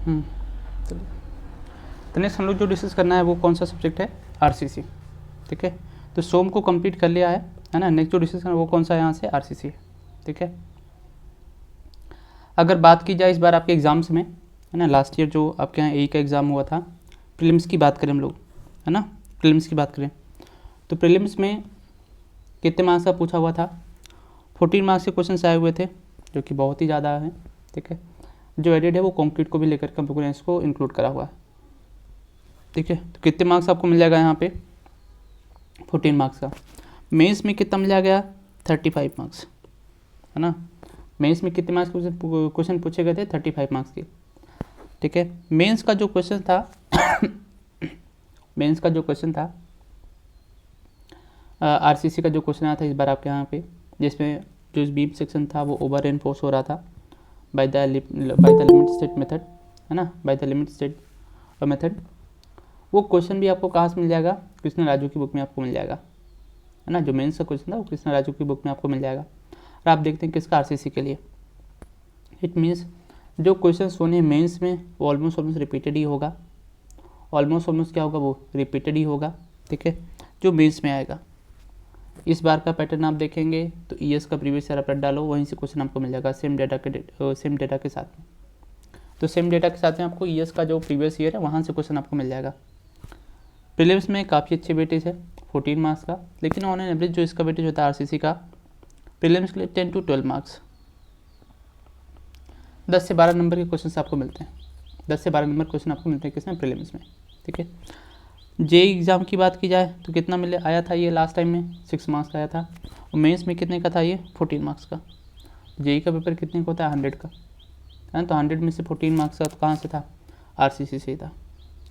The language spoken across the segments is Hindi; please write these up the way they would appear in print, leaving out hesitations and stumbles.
चलिए, तो नेक्स्ट हम लोग जो डिस्कस करना है वो कौन सा सब्जेक्ट है, आरसीसी। ठीक है, तो सोम को कंप्लीट कर लिया है ना। नेक्स्ट जो डिस्कस करना है वो कौन सा है, यहाँ से आरसीसी है। ठीक है, अगर बात की जाए इस बार आपके एग्ज़ाम्स में, है ना, लास्ट ईयर जो आपके यहाँ ए का एग्ज़ाम हुआ था, प्रीलिम्स की बात करें हम लोग, है ना, प्रीलिम्स की बात करें तो प्रीलिम्स में कितने मार्क्स का पूछा हुआ था, 14 मार्क्स के क्वेश्चन आए हुए थे, जो कि बहुत ही ज़्यादा है। ठीक है, जो एडिड है वो कंक्रीट को भी लेकर कंप्यूटेंस को इंक्लूड करा हुआ है। ठीक है, तो कितने मार्क्स आपको मिल जाएगा यहाँ पे, 14 मार्क्स का। मेंस में कितना मिल जाएगा, 35 मार्क्स, है ना। मेंस में कितने मार्क्स क्वेश्चन पूछे गए थे, 35 मार्क्स के। ठीक है, मेंस का जो क्वेश्चन था मेंस का जो क्वेश्चन था आरसीसी का जो क्वेश्चन आया था इस बार आपके यहाँ पे, जिसमें जो बीम सेक्शन था वो ओवर एनफोर्स हो रहा था by the limit state method, है ना, by the limit state method. वो क्वेश्चन भी आपको कहाँ से मिल जाएगा, कृष्ण राजू की बुक में आपको मिल जाएगा, है ना। जो मेंस का क्वेश्चन था वो कृष्ण राजू की बुक में आपको मिल जाएगा। और आप देखते हैं किसका, आरसीसी के लिए। इट मीन्स जो क्वेश्चन होने हैं मेंस में वो ऑलमोस्ट रिपीटेड ही होगा, ऑलमोस्ट क्या होगा, वो रिपीटेड ही होगा। ठीक है, जो मेंस में आएगा। इस बार का पैटर्न आप देखेंगे तो ईएस का प्रीवियस ईयर अपडेट डालो, वहीं से क्वेश्चन आपको मिल जाएगा सेम डेटा के साथ में। तो सेम डेटा के साथ में आपको ईएस का जो प्रीवियस ईयर है वहाँ से क्वेश्चन आपको मिल जाएगा। प्रीलिम्स में काफ़ी अच्छे वेटेज है 14 मार्क्स का, लेकिन ऑन एन एवरेज जो इसका वेटेज होता है आरसीसी का प्रीलिम्स के लिए 10 to 12 मार्क्स, 10 से 12 नंबर के क्वेश्चन आपको मिलते हैं, 10 से 12 नंबर क्वेश्चन आपको मिलते हैं किसमें, प्रीलिम्स में। ठीक है, जेई एग्ज़ाम की बात की जाए तो कितना मिले आया था ये लास्ट टाइम में, 6 मार्क्स का आया था। और मेंस में कितने का था ये, 14 मार्क्स का। जेई का पेपर कितने का होता है, 100 का, है ना। तो 100 में से 14 मार्क्स का तो कहाँ से था, आरसीसी से ही था।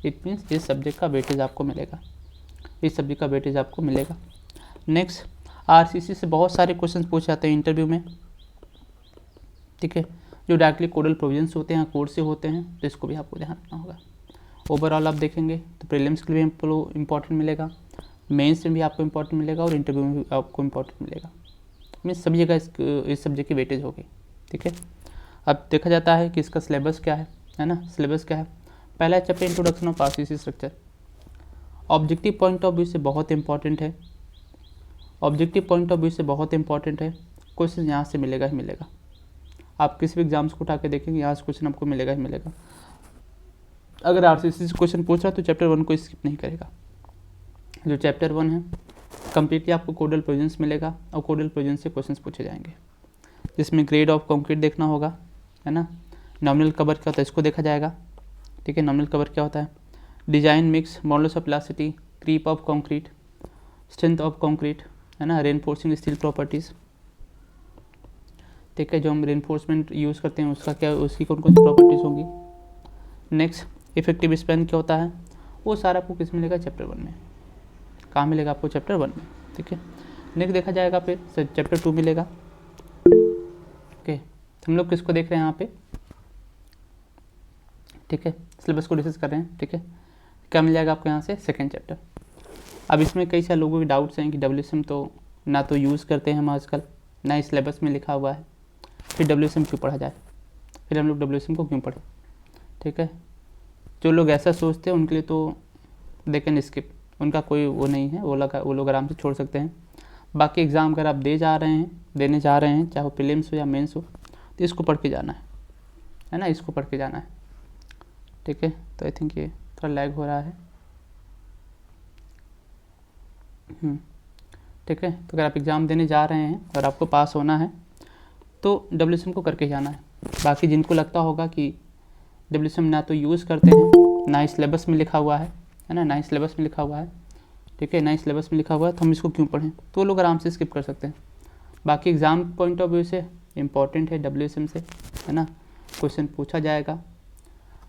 इट मीन्स इस सब्जेक्ट का वेटेज आपको मिलेगा, इस सब्जेक्ट का वेटेज आपको मिलेगा। नेक्स्ट, आरसीसी से बहुत सारे क्वेश्चन पूछे जाते हैं इंटरव्यू में। ठीक है, जो डायरेक्टली कोडल प्रोविजंस होते हैं, कोड से होते हैं, तो इसको भी आपको ध्यान रखना होगा। ओवरऑल आप देखेंगे तो प्रीलिम्स के लिए भी आपको इम्पोर्टेंट मिलेगा, मेंस में भी आपको इम्पोर्टेंट मिलेगा और इंटरव्यू में भी आपको इम्पोर्टेंट मिलेगा। मीन्स सभी जगह इस सब्जेक्ट की वेटेज होगी। ठीक है, अब देखा जाता है कि इसका सिलेबस क्या है ना। सिलेबस क्या है, पहला chapter introduction of RCC structure, objective point of view से बहुत इंपॉर्टेंट है, ऑब्जेक्टिव पॉइंट ऑफ व्यू से बहुत इंपॉर्टेंट है। क्वेश्चन यहाँ से मिलेगा ही मिलेगा, आप किसी भी एग्जाम्स को उठा के देखेंगे यहाँ से क्वेश्चन आपको मिलेगा ही मिलेगा। अगर आरसीसी से क्वेश्चन पूछ रहा है तो चैप्टर 1 को स्किप नहीं करेगा। जो चैप्टर 1 है कम्प्लीटली आपको कोडल प्रोविजंस मिलेगा और कोडल प्रोविजंस से क्वेश्चंस पूछे जाएंगे, जिसमें ग्रेड ऑफ कंक्रीट देखना होगा, है ना। नॉमिनल कवर क्या होता है इसको देखा जाएगा। ठीक है, नॉमिनल कवर क्या होता है, design mix, modulus of elasticity, creep of concrete, strength of concrete, है ना, रेनफोर्सिंग स्टील प्रॉपर्टीज़। ठीक है, जो हम रेनफोर्समेंट यूज़ करते हैं उसका क्या, उसकी कौन कौन सी प्रॉपर्टीज़ होंगी। नेक्स्ट, इफेक्टिव स्पैन क्या होता है, वो सारा आपको किस मिलेगा, चैप्टर 1 में। कहाँ मिलेगा आपको, चैप्टर 1 में। ठीक है, नेक्स्ट देखा जाएगा फिर चैप्टर 2 मिलेगा। ओके, हम लोग किसको देख रहे हैं यहाँ पे, ठीक है, सिलेबस को डिस्कस कर रहे हैं। ठीक है, क्या मिल जाएगा आपको यहाँ से, सेकेंड चैप्टर। अब इसमें कई सारे लोगों के डाउट्स हैं कि डब्ल्यूएसएम तो ना तो यूज़ करते हैं हम आजकल, ना इस सिलेबस में लिखा हुआ है, फिर डब्ल्यूएसएम क्यों पढ़ा जाए, फिर हम लोग डब्ल्यूएसएम को क्यों पढ़ें। ठीक है, जो लोग ऐसा सोचते हैं उनके लिए तो दे कैन स्किप, उनका कोई वो नहीं है, वो लोग आराम से छोड़ सकते हैं। बाकी एग्ज़ाम अगर आप देने जा रहे हैं, चाहे वो प्रीलिम्स हो या मेंस हो, तो इसको पढ़ के जाना है ना, इसको पढ़ के जाना है। ठीक है, तो आई थिंक ये थोड़ा लैग हो रहा है। ठीक है, तो अगर आप एग्ज़ाम देने जा रहे हैं और आपको पास होना है तो डब्ल्यूएसएम को करके जाना है। बाकी जिनको लगता होगा कि डब्ल्यूएसएम ना तो यूज़ करते हैं, ना इस सिलेबस में लिखा हुआ है ना, ना इस सिलेबस में लिखा हुआ है, ठीक है, ना इस सिलेबस में लिखा हुआ है, तो हम इसको क्यों पढ़ें, तो वो लोग आराम से स्किप कर सकते हैं। बाकी एग्ज़ाम पॉइंट ऑफ व्यू से इम्पॉर्टेंट है डब्ल्यूएसएम से, है ना, क्वेश्चन पूछा जाएगा।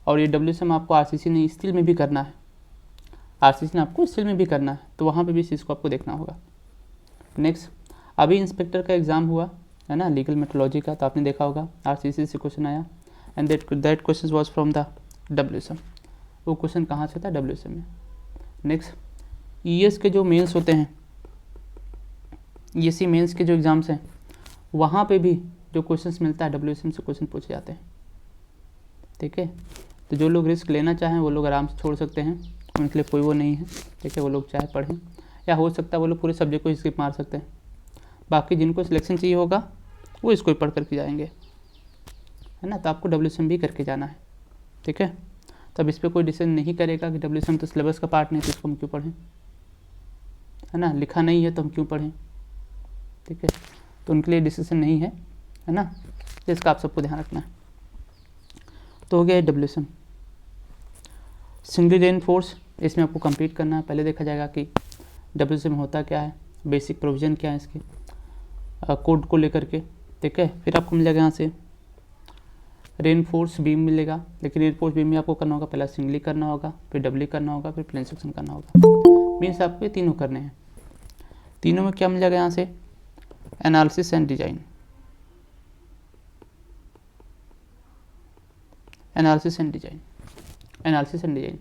और ये डब्ल्यूएसएम आपको आरसीसी ने स्टील में भी करना है, आरसीसी ने आपको स्टील में भी करना है, तो वहाँ पे भी इस चीज़ को आपको देखना होगा। नेक्स्ट, अभी इंस्पेक्टर का एग्ज़ाम हुआ है ना, लीगल मेट्रोलॉजी का, तो आपने देखा होगा आरसीसी से क्वेश्चन आया and that question was from the WSM. वो क्वेश्चन कहाँ से था, डब्ल्यूएसएम में। नेक्स्ट, ईएस के जो मेंस होते हैं, ईएससी मेंस के जो एग्ज़ाम्स हैं, वहाँ पे भी जो क्वेश्चंस मिलता है डब्ल्यूएसएम से क्वेश्चन पूछे जाते हैं। ठीक है, तो जो लोग रिस्क लेना चाहें वो लोग आराम से छोड़ सकते हैं, उनके लिए कोई वो नहीं है, ठीक है। वो लोग चाहे पढ़ें, या हो सकता है वो लोग पूरे सब्जेक्ट को स्किप मार सकते हैं। बाकी जिनको सिलेक्शन चाहिए होगा वो इसको ही पढ़ करके जाएंगे, है ना। तो आपको WSM भी करके जाना है, ठीक है। तब इस पर कोई डिसीजन नहीं करेगा कि WSM तो सिलेबस का पार्ट नहीं तो इसको हम क्यों पढ़ें, है ना। लिखा नहीं है तो हम क्यों पढ़ें, ठीक है। तो उनके लिए डिसीजन नहीं है ना, जिसका आप सबको ध्यान रखना है। तो हो गया WSM। सिंगली रेनफोर्स, इसमें आपको कंप्लीट करना है। पहले देखा जाएगा कि WSM होता क्या है, बेसिक प्रोविजन क्या है इसके, कोड को लेकर के, ठीक है। फिर आपको मिलेगा यहाँ से रेनफोर्स बीम मिलेगा, लेकिन रेनफोर्स बीम में आपको करना होगा, पहला सिंगली करना होगा, फिर डबली करना होगा, फिर प्लेन सेक्शन करना होगा। मीन्स आपको ये तीनों करने हैं। तीनों में क्या मिल जाएगा यहाँ से, analysis and design, analysis and design, analysis and design.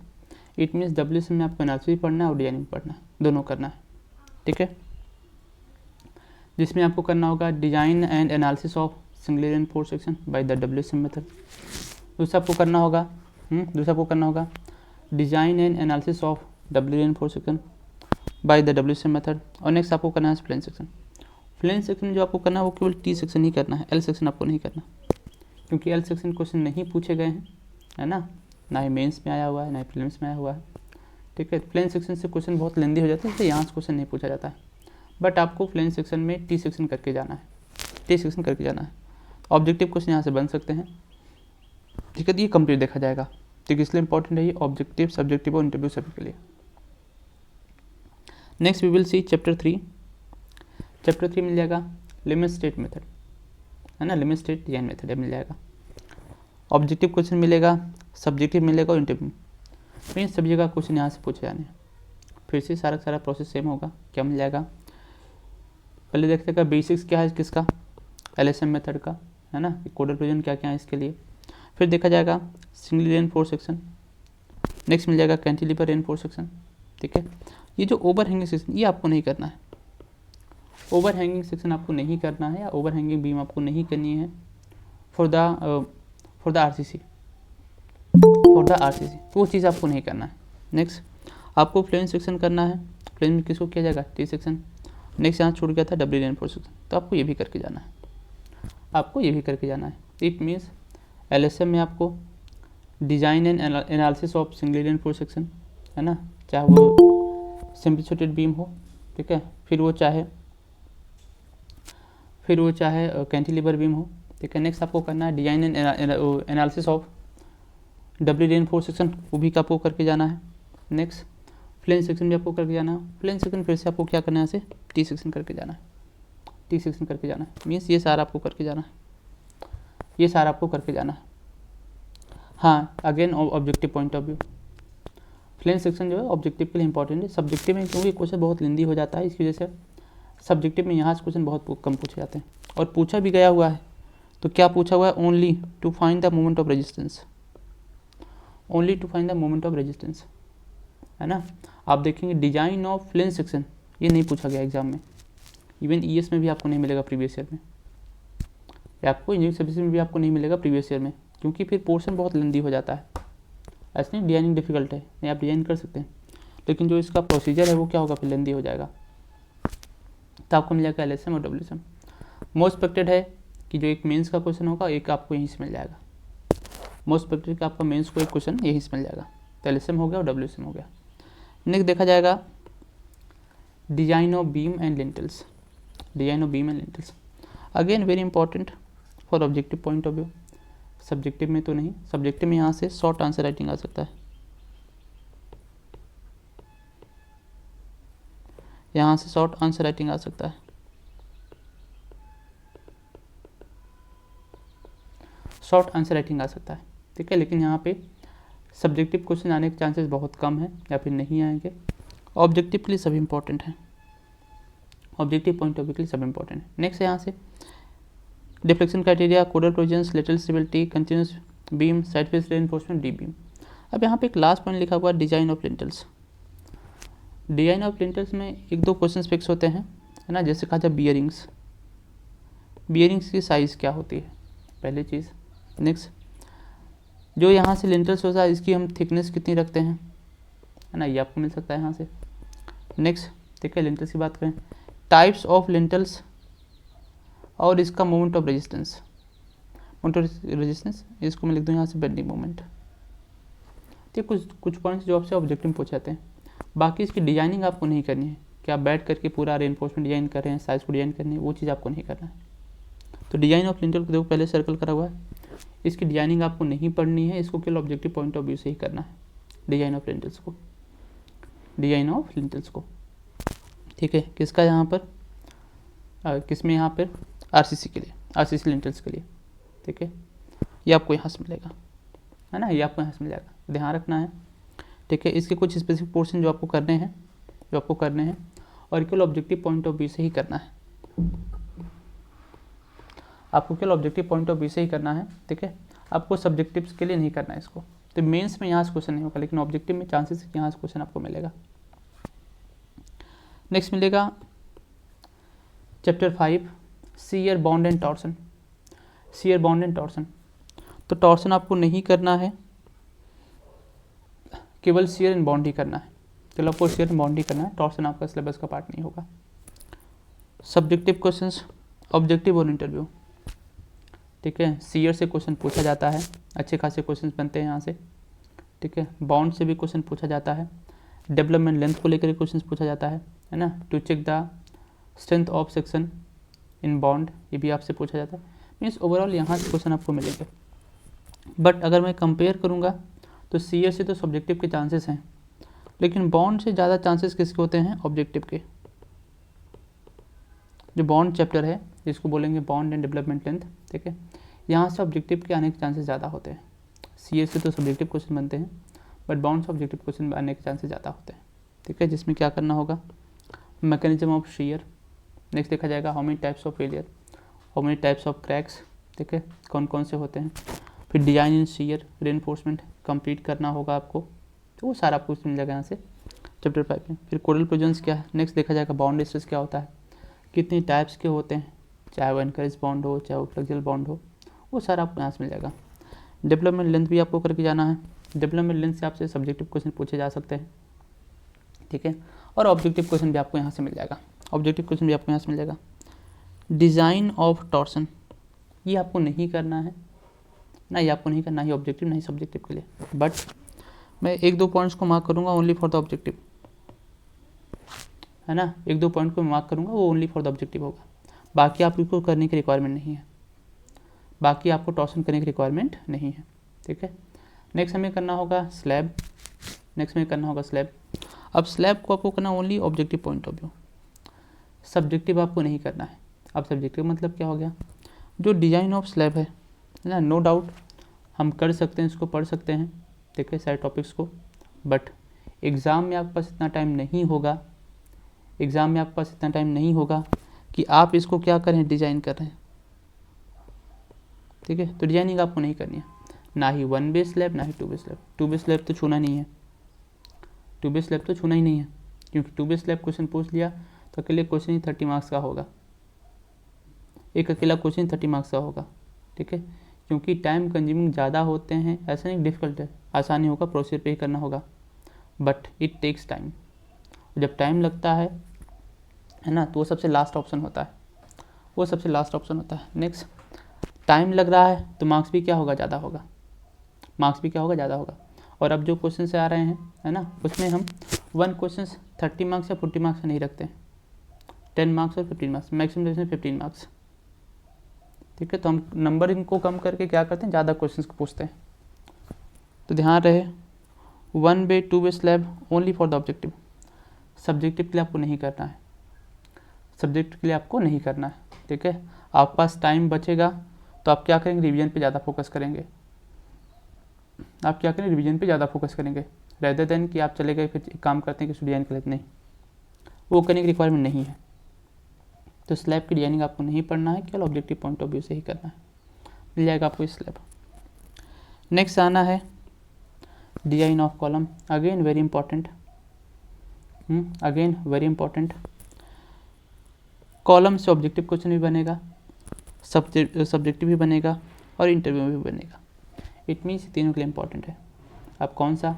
It means WSM में आपको एनालिसिस भी पढ़ना है और डिजाइनिंग पढ़ना है, दोनों करना है, ठीक है। जिसमें आपको करना होगा design and analysis of singly reinforce section by the WSM method. दूसरा आपको करना होगा design and analysis of doubly reinforce section by the WSM method. और नेक्स्ट आपको करना है प्लेन सेक्शन। प्लेन सेक्शन जो आपको करना है वो केवल T सेक्शन ही करना है, L सेक्शन आपको नहीं करना, क्योंकि L सेक्शन क्वेश्चन नहीं पूछे गए हैं, है ना ही मेंस में आया हुआ है, ना ही प्रीलिम्स में आया हुआ है, ठीक है। प्लेन सेक्शन से क्वेश्चन बहुत लेंदी हो जाता है, इसलिए यहाँ से क्वेश्चन नहीं पूछा जाता है। बट आपको प्लेन सेक्शन में T सेक्शन करके जाना है, ऑब्जेक्टिव क्वेश्चन यहाँ से बन सकते हैं, ठीक है। ये कंप्लीट देखा जाएगा, ठीक है। इसलिए इंपॉर्टेंट है ये ऑब्जेक्टिव, सब्जेक्टिव और इंटरव्यू सभी के लिए। Next we will see chapter 3 मिल जाएगा लिमिट स्टेट मेथड, है ना, लिमिट स्टेट डिजाइन मेथड मिल जाएगा। ऑब्जेक्टिव क्वेश्चन मिलेगा, सब्जेक्टिव मिलेगा और इंटरव्यू, मीन सभी जगह क्वेश्चन यहाँ से पूछे जाने हैं। फिर से सारा प्रोसेस सेम होगा। क्या मिल जाएगा, पहले देखते हैं बेसिक्स क्या है किसका, LSM मेथड का, है ना, कोडल प्रोविजन क्या क्या है इसके लिए। फिर देखा जाएगा सिंगली रेनफोर्स सेक्शन, नेक्स्ट मिल जाएगा कैंटिलीवर रेनफोर्स सेक्शन, ठीक है। ये जो ओवर हैंगिंग सेक्शन ये आपको नहीं करना है, ओवर हैंगिंग सेक्शन आपको नहीं करना है, या ओवर हैंगिंग बीम आपको नहीं करनी है फॉर द RCC, वो चीज़ आपको नहीं करना है। नेक्स्ट आपको प्लेन सेक्शन करना है, प्लेन में किसको किया जाएगा, T सेक्शन। नेक्स्ट यहाँ छूट गया था डबली रेनफोर्स सेक्शन, तो आपको ये भी करके जाना है, इट मीन्स LSM में आपको design and analysis of singly reinforce section, है ना, चाहे वो सिम्प्लिसिटेड बीम हो, ठीक है, फिर वो चाहे कैंटिलीवर बीम हो, ठीक है। नेक्स्ट आपको करना है design and analysis of doubly reinforce section, वो भी आपको करके जाना है। नेक्स्ट प्लेन सेक्शन भी आपको करके जाना है, प्लेन सेक्शन फिर से आपको क्या करना है, ऐसे T सेक्शन करके जाना है, मीन्स ये सारा आपको करके जाना है, हाँ। Again objective point of view, plane section जो है ऑब्जेक्टिव के लिए इंपॉर्टेंट है। सब्जेक्टिव में क्योंकि क्वेश्चन बहुत लेंदी हो जाता है, इसकी वजह से सब्जेक्टिव में यहाँ से क्वेश्चन बहुत कम पूछे जाते हैं, और पूछा भी गया हुआ है। तो क्या पूछा हुआ है, only to find the moment of resistance, है ना। आप देखेंगे डिजाइन ऑफ प्लेन सेक्शन ये नहीं पूछा गया एग्जाम में, इवन ES में भी आपको नहीं मिलेगा प्रीवियस ईयर में, या आपको इंजीनियरिंग सर्विसेज में भी आपको नहीं मिलेगा प्रीवियस ईयर में, क्योंकि फिर पोर्शन बहुत लेंदी हो जाता है। ऐसे नहीं डिजाइनिंग डिफिकल्ट है, नहीं आप डिजाइन कर सकते हैं, लेकिन जो इसका प्रोसीजर है वो क्या होगा, फिर लेंदी हो जाएगा। तो आपको मिल जाएगा LSM और WSM। मोस्ट एक्सपेक्टेड है कि जो एक मेंस का क्वेश्चन होगा एक आपको यहीं से मिल जाएगा, मोस्ट एक्सपेक्टेड का आपका मेंस को एक क्वेश्चन यहीं से मिल जाएगा। तो LSM हो गया और WSM हो गया। नेक्स्ट देखा जाएगा design of beam and lintels, again very important for objective point of view. Subjective में तो नहीं, सब्जेक्टिव में यहाँ से शॉर्ट आंसर राइटिंग आ सकता है, ठीक है। लेकिन यहाँ पे सब्जेक्टिव क्वेश्चन आने के चांसेस बहुत कम है, या फिर नहीं आएंगे। ऑब्जेक्टिव के लिए सब इंपॉर्टेंट है, ऑब्जेक्टिव पॉइंट ऑफ व्यू के लिए सब इंपॉर्टेंट है। नेक्स्ट यहाँ से deflection criteria, codal provisions, lateral stability, continuous beam, side face reinforcement, D beam. अब यहाँ पे एक लास्ट पॉइंट लिखा हुआ है design of lintels. Design of lintels में एक दो क्वेश्चन फिक्स होते हैं, है ना, जैसे कहा जाए बियरिंग्स की साइज़ क्या होती है, पहली चीज़। नेक्स्ट जो यहाँ से लिंटल्स होता है इसकी हम थिकनेस कितनी रखते हैं, है ना, ये आपको मिल सकता है यहाँ से। नेक्स्ट ठीक है, लिंटल्स की बात करें, टाइप्स ऑफ लिंटल्स और इसका moment of resistance. Moment of resistance इसको मैं लिख दूँ यहाँ से बेंडिंग मोमेंट। ठीक, कुछ पॉइंट्स जो आपसे ऑब्जेक्टिव में पूछ जाते हैं। बाकी इसकी डिजाइनिंग आपको नहीं करनी है कि आप बैठ करके पूरा रेनफोर्समेंट डिजाइन कर रहे हैं, साइज को डिजाइन करनी है, वो चीज़ आपको नहीं करना है। तो डिजाइन ऑफ लिंटल को देखो पहले सर्कल करा हुआ है, इसकी डिजाइनिंग आपको नहीं पढ़नी है, इसको केवल ऑब्जेक्टिव पॉइंट ऑफ व्यू से ही करना है, डिजाइन ऑफ लिंटल्स को, डिजाइन ऑफ लिंटल्स को। ठीक है, किसका यहाँ पर किस में यहाँ पर आरसीसी के लिए, आरसीसी लिंटल्स के लिए। ठीक है, ये आपको यहाँ से मिलेगा, है ना, ये आपको यहाँ से मिल जाएगा, ध्यान रखना है। ठीक है, इसके कुछ स्पेसिफिक पोर्शन जो आपको करने हैं और केवल ऑब्जेक्टिव पॉइंट ऑफ व्यू से ही करना है, आपको केवल ऑब्जेक्टिव पॉइंट ऑफ व्यू से ही करना है। ठीक है, आपको सब्जेक्टिव्स के लिए नहीं करना है इसको। तो मेंस में यहाँ से क्वेश्चन नहीं होगा, लेकिन ऑब्जेक्टिव में चांसेस यहाँ से क्वेश्चन आपको मिलेगा। नेक्स्ट मिलेगा chapter 5 shear bond and torsion. Shear bond and torsion, तो टॉर्सन आपको नहीं करना है, केवल शियर एंड बॉन्ड ही करना है, केवल आपको शियर एंड बॉन्ड ही करना है, टॉर्सन आपका सिलेबस का पार्ट नहीं होगा। सब्जेक्टिव क्वेश्चंस, ऑब्जेक्टिव और इंटरव्यू। ठीक है, शियर से क्वेश्चन पूछा जाता है, अच्छे खासे क्वेश्चन बनते हैं यहाँ से। ठीक है, बॉन्ड से भी क्वेश्चन पूछा जाता है, डेवलपमेंट लेंथ को लेकर क्वेश्चन पूछा जाता है ना, to check the strength of section in bond, ये भी आपसे पूछा जाता है। मीन्स ओवरऑल यहाँ से क्वेश्चन आपको मिलेंगे। बट अगर मैं कंपेयर करूँगा तो शियर से तो सब्जेक्टिव के चांसेस हैं, लेकिन बॉन्ड से ज़्यादा चांसेस किसके होते हैं, ऑब्जेक्टिव के। जो बॉन्ड चैप्टर है जिसको बोलेंगे बॉन्ड एंड डेवलपमेंट लेंथ, ठीक है, यहाँ से ऑब्जेक्टिव के आने के चांसेस ज़्यादा होते हैं। सीए से तो सब्जेक्टिव क्वेश्चन बनते हैं, बट बॉन्ड से ऑब्जेक्टिव क्वेश्चन आने के चांसेस ज़्यादा होते हैं। ठीक है, जिसमें क्या करना होगा, मैकेनिज्म ऑफ शियर। नेक्स्ट देखा जाएगा how many types of failure, how many types of cracks, ठीक है, कौन कौन से होते हैं। फिर डिजाइन इन शियर रेनफोर्समेंट कंप्लीट करना होगा आपको, तो वो सारा आपको मिल जाएगा यहाँ से चैप्टर 5 में। फिर कोरल प्रोविजंस क्या है, नेक्स्ट देखा जाएगा बाउंड स्ट्रेस क्या होता है, कितनी टाइप्स के होते हैं, चाहे वो एनकरेज बॉन्ड हो चाहे वो फ्लेक्सिबल बॉन्ड हो, वो सारा आपको यहाँ से मिल जाएगा। डेवलपमेंट लेंथ भी आपको करके जाना है, डेवलपमेंट लेंथ से आपसे सब्जेक्टिव क्वेश्चन पूछे जा सकते हैं। ठीक है, और ऑब्जेक्टिव क्वेश्चन भी आपको यहाँ से मिल जाएगा, ऑब्जेक्टिव क्वेश्चन भी आपको यहाँ से मिल जाएगा। डिज़ाइन ऑफ टॉर्सन, ये आपको नहीं करना है ना, ये आपको नहीं करना है ऑब्जेक्टिव नहीं सब्जेक्टिव के लिए, बट मैं एक दो पॉइंट्स को मार्क करूँगा ओनली फॉर द ऑब्जेक्टिव, है ना, एक दो पॉइंट को मार्क करूँगा वो ओनली फॉर द ऑब्जेक्टिव होगा, बाकी आपको करने की रिक्वायरमेंट नहीं है, बाकी आपको टॉर्सन करने की रिक्वायरमेंट नहीं है। ठीक है, नेक्स्ट हमें करना होगा स्लैब, नेक्स्ट में करना होगा स्लैब। अब स्लैब को आपको करना only objective point of view, subjective आपको नहीं करना है। अब सब्जेक्टिव मतलब क्या हो गया, जो डिज़ाइन ऑफ स्लैब है ना, नो डाउट हम कर सकते हैं, इसको पढ़ सकते हैं, ठीक है, सारे टॉपिक्स को, बट एग्ज़ाम में आपके पास इतना टाइम नहीं होगा, एग्ज़ाम में आपके पास इतना टाइम नहीं होगा कि आप इसको क्या करें, डिज़ाइन कर रहे हैं। ठीक है, तो डिजाइनिंग आपको नहीं करनी है, ना ही 1 वे स्लैब ना ही 2 वे स्लैब। 2 वे स्लैब तो छूना नहीं है, 2 वे स्लैब तो छूना ही नहीं है, क्योंकि 2 वे स्लैब क्वेश्चन पूछ लिया तो अकेले क्वेश्चन ही 30 मार्क्स का होगा, एक अकेला क्वेश्चन 30 मार्क्स का होगा। ठीक है, क्योंकि टाइम कंज्यूमिंग ज़्यादा होते हैं, ऐसा नहीं डिफ़िकल्ट है, आसानी होगा, प्रोसीजर पे ही करना होगा, बट इट टेक्स टाइम। जब टाइम लगता है ना, तो वो सबसे लास्ट ऑप्शन होता है, वो सबसे लास्ट ऑप्शन होता है। नेक्स्ट, टाइम लग रहा है तो मार्क्स भी क्या होगा, ज़्यादा होगा, मार्क्स भी क्या होगा, ज़्यादा होगा। और अब जो क्वेश्चन से आ रहे हैं, है ना, उसमें हम 1 क्वेश्चन 30 मार्क्स या 40 मार्क्स नहीं रखते हैं, 10 मार्क्स और 15 मार्क्स, मैक्सिमम इसमें 15 मार्क्स। ठीक है, तो हम नंबरिंग को कम करके क्या करते हैं, ज़्यादा क्वेश्चंस को पूछते हैं। तो ध्यान रहे, 1 वे 2 वे slab only for the objective, subjective के लिए आपको नहीं करना है, सब्जेक्ट के लिए आपको नहीं करना है। ठीक है, आपके पास टाइम बचेगा तो आप क्या करेंगे, रिवीजन पे ज़्यादा फोकस करेंगे, आप क्या करेंगे, रिवीजन पे ज़्यादा फोकस करेंगे, रेदर देन कि आप चले गए फिर एक काम करते हैं कि डिजाइन कर लेते, नहीं, वो करने की रिक्वायरमेंट नहीं है। तो स्लैब की डिजाइनिंग आपको नहीं पढ़ना है, केवल ऑब्जेक्टिव पॉइंट ऑफ व्यू से ही करना है, मिल जाएगा आपको इस स्लैब। नेक्स्ट आना है design of column, again very important, again very important. Column से ऑब्जेक्टिव क्वेश्चन भी बनेगा, सब्जेक्टिव भी बनेगा और इंटरव्यू में भी बनेगा। इट मीन्स तीनों के लिए इंपॉर्टेंट है। अब कौन सा,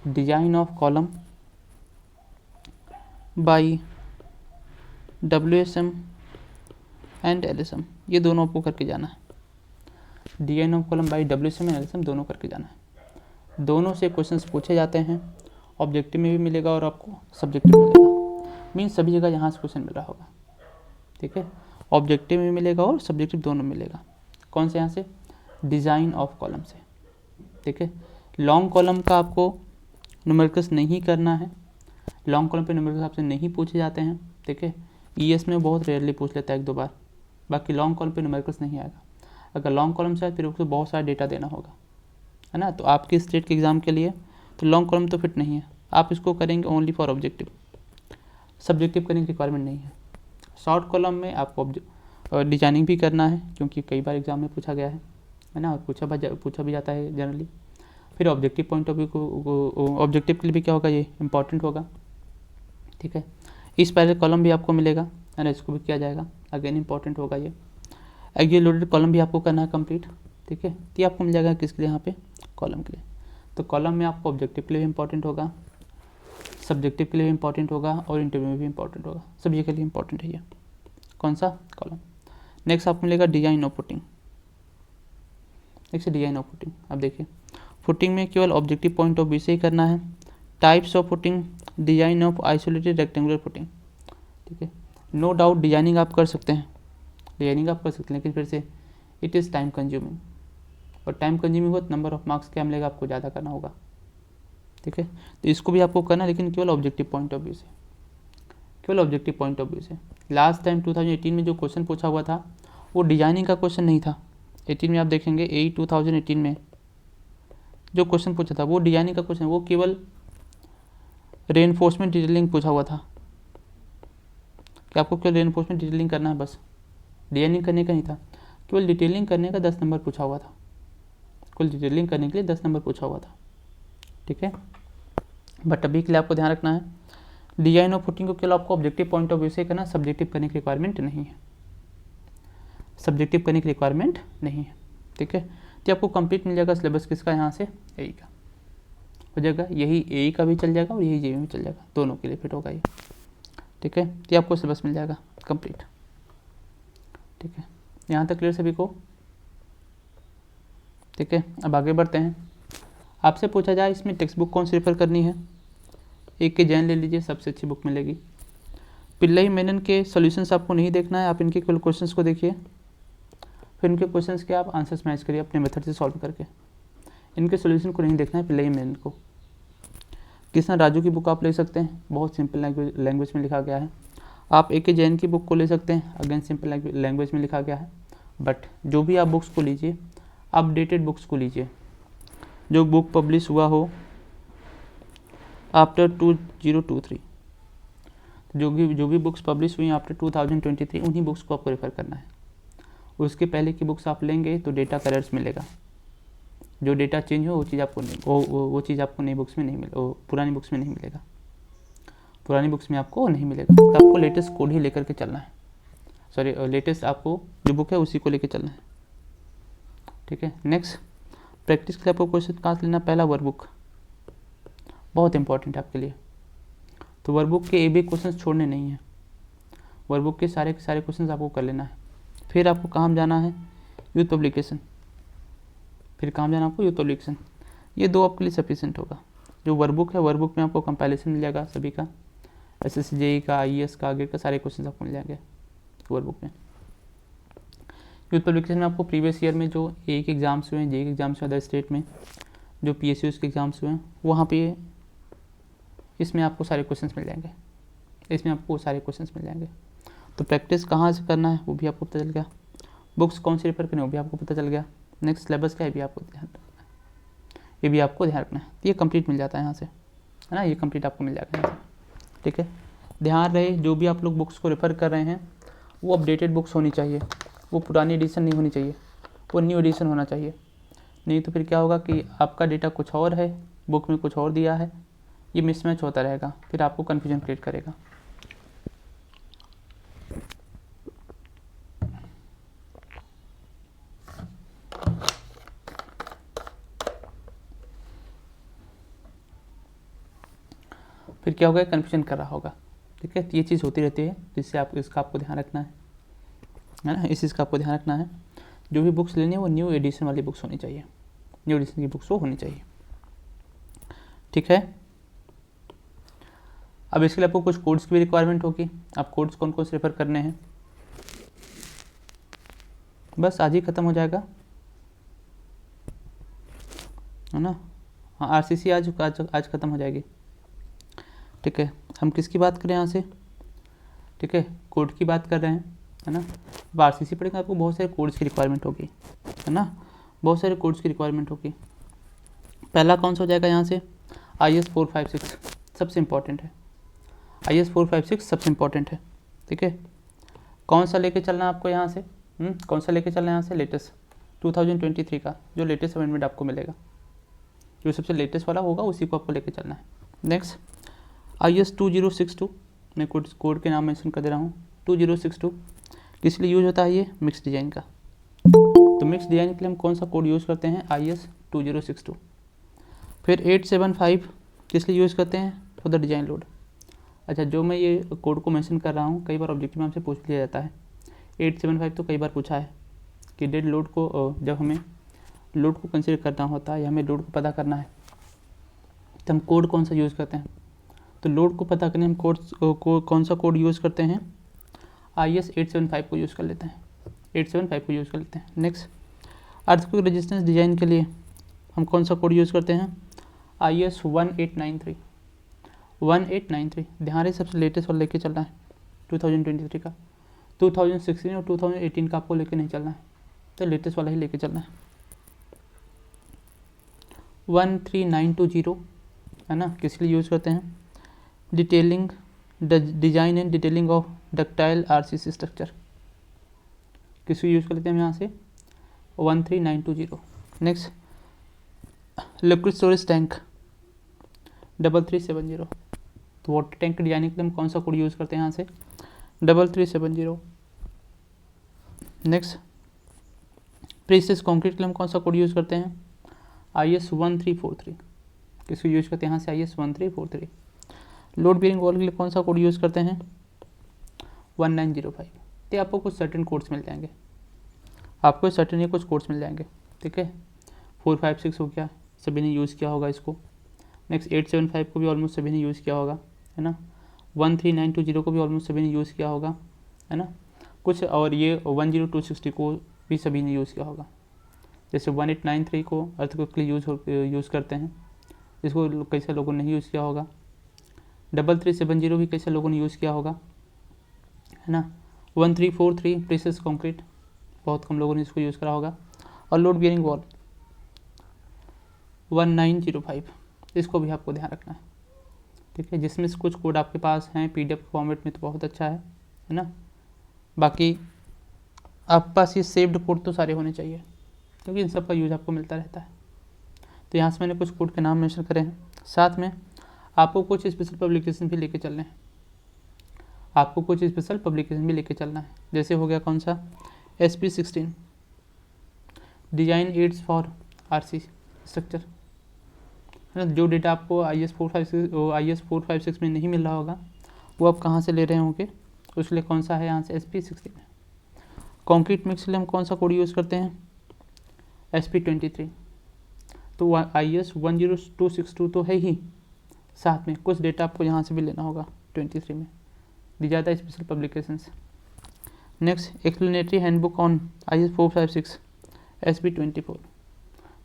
design of column by WSM and LSM, ये दोनों आपको करके जाना है। Design of column by WSM and LSM दोनों करके जाना है। दोनों से क्वेश्चंस पूछे जाते हैं, ऑब्जेक्टिव में भी मिलेगा और आपको सब्जेक्टिव में मिलेगा। मीन्स सभी जगह यहाँ से क्वेश्चन मिल रहा होगा, ठीक है। ऑब्जेक्टिव में मिलेगा और सब्जेक्टिव दोनों मिलेगा। कौन से, यहाँ से डिज़ाइन ऑफ कॉलम से, ठीक है। लॉन्ग कॉलम का आपको न्यूमेरिकल्स नहीं करना है, लॉन्ग कॉलम पे न्यूमेरिकल्स आपसे नहीं पूछे जाते हैं, ठीक है। ES में बहुत रेयरली पूछ लेता है 1-2 बार, बाकी लॉन्ग कॉलम पे न्यूमेरिकल्स नहीं आएगा। अगर लॉन्ग कॉलम से आए फिर उसको बहुत सारा डेटा देना होगा, है ना। तो आपके स्टेट के एग्ज़ाम के लिए तो लॉन्ग कॉलम तो फिट नहीं है, आप इसको करेंगे ओनली फॉर ऑब्जेक्टिव, सब्जेक्टिव करने की रिक्वायरमेंट नहीं है। शॉर्ट कॉलम में आपको डिजाइनिंग भी करना है, क्योंकि कई बार एग्जाम में पूछा गया है ना, और पूछा भी जाता है जनरली। फिर ऑब्जेक्टिव पॉइंट ऑफ व्यू को, ऑब्जेक्टिव के लिए भी क्या होगा, ये इंपॉर्टेंट होगा, ठीक है। इस पैरेलल कॉलम भी आपको मिलेगा, है ना, इसको भी किया जाएगा, अगेन इंपॉर्टेंट होगा ये। एक्सियल लोडेड कॉलम भी आपको करना है कंप्लीट, ठीक है। तो ये आपको मिल जाएगा किसके लिए, यहाँ पे कॉलम के लिए। तो कॉलम में आपको ऑब्जेक्टिव के लिए भी इंपॉर्टेंट होगा, सब्जेक्टिव के लिए भी इंपॉर्टेंट होगा और इंटरव्यू में भी इंपॉर्टेंट होगा, सभी के लिए इंपॉर्टेंट है ये। कौन सा, कॉलम। नेक्स्ट आपको मिलेगा design of footing. Next design of footing. अब देखिए फुटिंग में केवल ऑब्जेक्टिव पॉइंट ऑफ व्यू से ही करना है। Types of footing, design of isolated rectangular footing, ठीक है। नो डाउट डिजाइनिंग आप कर सकते हैं, लेकिन फिर से इट इज़ टाइम कंज्यूमिंग, और टाइम कंज्यूमिंग हो तो नंबर ऑफ मार्क्स क्या मिलेगा, आपको ज़्यादा करना होगा, ठीक है। तो इसको भी आपको करना है, लेकिन केवल ऑब्जेक्टिव पॉइंट ऑफ व्यू से, केवल ऑब्जेक्टिव पॉइंट ऑफ व्यू से। लास्ट टाइम 2018 में जो क्वेश्चन पूछा हुआ था वो डिजाइनिंग का क्वेश्चन नहीं था। 18 में आप देखेंगे 2018 में जो क्वेश्चन पूछा था वो डिजाइनिंग का क्वेश्चन, वो केवल रेनफोर्समेंट डिटेलिंग पूछा हुआ था कि आपको केवल रेनफोर्समेंट डिटेलिंग करना है, बस डिजाइनिंग करने का नहीं था। केवल डिटेलिंग करने का 10 नंबर पूछा हुआ था, केवल डिटेलिंग करने के लिए 10 नंबर पूछा हुआ था, ठीक है। बट अभी के लिए आपको ध्यान रखना है डिजाइन ऑफ फुटिंग को केवल आपको ऑब्जेक्टिव पॉइंट ऑफ व्यू से करना, सब्जेक्टिव करने की रिक्वायरमेंट नहीं है, सब्जेक्टिव करने की रिक्वायरमेंट नहीं है, ठीक है। तो आपको कंप्लीट मिल जाएगा सिलेबस किसका, यहाँ से AE का हो जाएगा, यही AE का भी चल जाएगा और यही JEE में भी चल जाएगा, दोनों के लिए फिट होगा ये, ठीक है। तो आपको सिलेबस मिल जाएगा कंप्लीट, ठीक है। यहाँ तक क्लियर सभी को, ठीक है। अब आगे बढ़ते हैं। आपसे पूछा जाए इसमें टेक्स्ट बुक कौन सी रेफर करनी है, एक के जैन ले लीजिए, सबसे अच्छी बुक मिलेगी। पिल्लई मेनन के सॉल्यूशंस आपको नहीं देखना है, आप इनके केवल क्वेश्चंस को देखिए, फिर इनके क्वेश्चंस के आप आंसर्स मैच करिए अपने मेथड से सॉल्व करके। इनके सॉल्यूशन को नहीं देखना है, पिल्लई मेनन को। कृष्णा राजू की बुक आप ले सकते हैं, बहुत सिंपल लैंग्वेज में लिखा गया है। आप एक के जैन की बुक को ले सकते हैं, अगेन सिंपल लैंग्वेज में लिखा गया है। बट जो भी आप बुक्स को लीजिए, अपडेटेड बुक्स को लीजिए, जो बुक पब्लिश हुआ हो आफ्टर 2023, जो भी बुक्स पब्लिश हुई आफ्टर 2023 उन्हीं बुक्स को आपको रेफर करना है। उसके पहले की बुक्स आप लेंगे तो डेटा का एरर्स मिलेगा, जो डेटा चेंज हो वो चीज़ आपको नहीं, वो चीज़ आपको नई बुक्स में नहीं मिलेगा, पुरानी बुक्स में नहीं मिलेगा, पुरानी बुक्स में आपको नहीं मिलेगा। तो आपको लेटेस्ट कोड ही लेकर के चलना है, सॉरी लेटेस्ट आपको जो बुक है उसी को लेकर चलना है, ठीक है। नेक्स्ट प्रैक्टिस के लिए आपको क्वेश्चन कहाँ से लेना, पहला वर्कबुक बहुत इंपॉर्टेंट है आपके लिए। तो वर्कबुक के एक भी क्वेश्चन छोड़ने नहीं है, वर्कबुक के सारे क्वेश्चन आपको कर लेना है। फिर आपको काम जाना है यूथ पब्लिकेशन, फिर काम जाना आपको यूथ पब्लिकेशन, ये दो आपके लिए सफिशिएंट होगा। जो वर्कबुक है, वर्कबुक में आपको कंपाइलेशन मिल जाएगा सभी का, SSC JEE का, IAS का, आगे का सारे क्वेश्चन आपको मिल जाएंगे वर्कबुक में। यूथ पब्लिकेशन में आपको प्रीवियस ईयर में जो एक एग्जाम्स हुए हैं, JEE के एग्जाम्स हुए अदर स्टेट में, जो PSUs के एग्जाम्स हुए हैं, वहाँ पे इसमें आपको सारे क्वेश्चंस मिल जाएंगे, इसमें आपको सारे क्वेश्चंस मिल जाएंगे। तो प्रैक्टिस कहाँ से करना है वो भी आपको पता चल गया, बुक्स कौन सी रेफर करनी है वो भी आपको पता चल गया। नेक्स्ट सिलेबस क्या है, ये भी आपको ध्यान रखना है, ये भी आपको ध्यान रखना है। ये कंप्लीट मिल जाता है यहाँ से, है ना, ये कंप्लीट आपको मिल जाएगा यहाँ से, ठीक है। ध्यान रहे जो भी आप लोग बुक्स को रेफ़र कर रहे हैं वो अपडेटेड बुक्स होनी चाहिए, वो पुरानी एडिशन नहीं होनी चाहिए, वो न्यू एडिशन होना चाहिए। नहीं तो फिर क्या होगा कि आपका डेटा कुछ और है, बुक में कुछ और दिया है, ये मिसमैच होता रहेगा, फिर आपको कन्फ्यूजन क्रिएट करेगा। फिर क्या होगा, कन्फ्यूजन कर रहा होगा। ठीक है, तो ये चीज़ होती रहती है, जिससे आप इसका आपको ध्यान रखना है ना, इस चीज़ का आपको ध्यान रखना है। जो भी बुक्स लेनी है वो न्यू एडिशन वाली बुक्स होनी चाहिए, न्यू एडिशन की बुक्स वो होनी चाहिए। ठीक है, अब इसके लिए आपको कुछ कोड्स की भी रिक्वायरमेंट होगी। आप कोड्स कौन कौन से रेफर करने हैं, बस आज ही ख़त्म हो जाएगा, है ना। हाँ, आरसीसी आज ख़त्म हो जाएगी। ठीक है, हम किसकी बात करें यहाँ से, ठीक है, कोड की बात कर रहे हैं, है ना। अब आरसीसी पढ़ेंगे आपको बहुत सारे कोड्स की रिक्वायरमेंट होगी, है ना, बहुत सारे कोड्स की रिक्वायरमेंट होगी। पहला कौन सा हो जाएगा यहाँ से, IS 456 सबसे इम्पॉर्टेंट है, IS 456 सबसे इम्पॉर्टेंट है। ठीक है, कौन सा लेके चलना है आपको यहाँ से, कौन सा लेके चलना है यहाँ से, लेटेस्ट 2023 का जो लेटेस्ट अमेंडमेंट आपको मिलेगा, जो सबसे लेटेस्ट वाला होगा उसी को आपको लेके चलना है। नेक्स्ट IS 2062, मैं कोड के नाम मेंशन कर दे रहा हूँ, 2062 किस लिए यूज़ होता है, ये मिक्स डिज़ाइन का। तो मिक्स डिज़ाइन के लिए हम कौन सा कोड यूज़ करते हैं, IS 2062। फिर 875 किस लिए यूज़ करते हैं, फॉर द डिज़ाइन लोड। अच्छा, जो मैं ये कोड को मेंशन कर रहा हूँ, कई बार ऑब्जेक्टिव में हमसे पूछ लिया जाता है। 875 तो कई बार पूछा है कि डेड लोड को, जब हमें लोड को कंसिडर करना होता है या हमें लोड को पता करना है तो हम कोड कौन सा यूज़ करते हैं। तो लोड को पता करने हम कौन सा कोड यूज़ करते हैं, IS 875 को यूज़ कर लेते हैं, 875 को यूज़ कर लेते हैं। नेक्स्ट अर्थक्वेक रेजिस्टेंस डिज़ाइन के लिए हम कौन सा कोड यूज़ करते हैं, IS 1893, 1893। ध्यान रहे सबसे लेटेस्ट वाला लेके चलना है 2023 का, 2016 और 2018 का आपको लेके नहीं चलना है, तो लेटेस्ट वाला ही लेके चलना है। 13920, है ना, किस लिए यूज़ करते हैं, detailing design and detailing of ductile RCC structure, किस लिए यूज़ कर लेते हैं हम यहाँ से, 13920। नेक्स्ट लिक्विड स्टोरेज टैंक 3370, तो वाटर टैंक की डिजाइनिंग के लिए हम कौन सा कोड यूज़ करते हैं यहाँ से, 3370। नेक्स्ट प्रीसियस कंक्रीट के लिए हम कौन सा कोड यूज़ करते हैं, IS 1343, किसको यूज़ करते हैं यहाँ से, IS 1343। लोड बियरिंग वॉल के लिए कौन सा कोड यूज़ करते हैं, 1905। तो आपको कुछ सर्टेन कोड्स मिल जाएंगे, आपको सर्टेन ये कुछ कोड्स मिल जाएंगे। ठीक है, 456 हो गया, सभी ने यूज़ किया होगा इसको। नेक्स्ट 875 को भी ऑलमोस्ट सभी ने यूज़ किया होगा, है ना। 13920 को भी ऑलमोस्ट सभी ने यूज़ किया होगा, है ना। कुछ और ये 10260 को भी सभी ने यूज़ किया होगा। जैसे 1893 को अर्थक्वेक के लिए यूज़ करते हैं, इसको कैसे लोगों ने यूज़ किया होगा। 3370 भी कैसे लोगों ने यूज़ किया होगा, है ना। 1343 प्रीसियस कंक्रीट, बहुत कम लोगों ने इसको यूज़ करा होगा। और लोड बियरिंग वॉल 1905, इसको भी आपको ध्यान रखना है। ठीक है, जिसमें से कुछ कोड आपके पास हैं PDF फॉर्मेट में तो बहुत अच्छा है ना। बाकी आपके पास ये सेव्ड कोड तो सारे होने चाहिए, क्योंकि इन सब का यूज़ आपको मिलता रहता है। तो यहाँ से मैंने कुछ कोड के नाम मेंशन करे हैं, साथ में आपको कुछ स्पेशल पब्लिकेशन भी लेके चलने हैं, आपको कुछ स्पेशल पब्लिकेशन भी लेके चलना है। जैसे हो गया कौन सा, SP16 design aids for RC structure, है ना। जो डेटा आपको IS 456 में नहीं मिल रहा होगा वो आप कहाँ से ले रहे होंगे, उसके लिए कौन सा है यहाँ से, SP16 है। कॉन्क्रीट मिक्स के लिए हम कौन सा कोड यूज़ करते हैं, SP23। तो IS 10262 तो है ही, साथ में कुछ डेटा आपको यहाँ से भी लेना होगा 23 में, दी जाता है special publications. Next explanatory handbook on IS 456 SP24।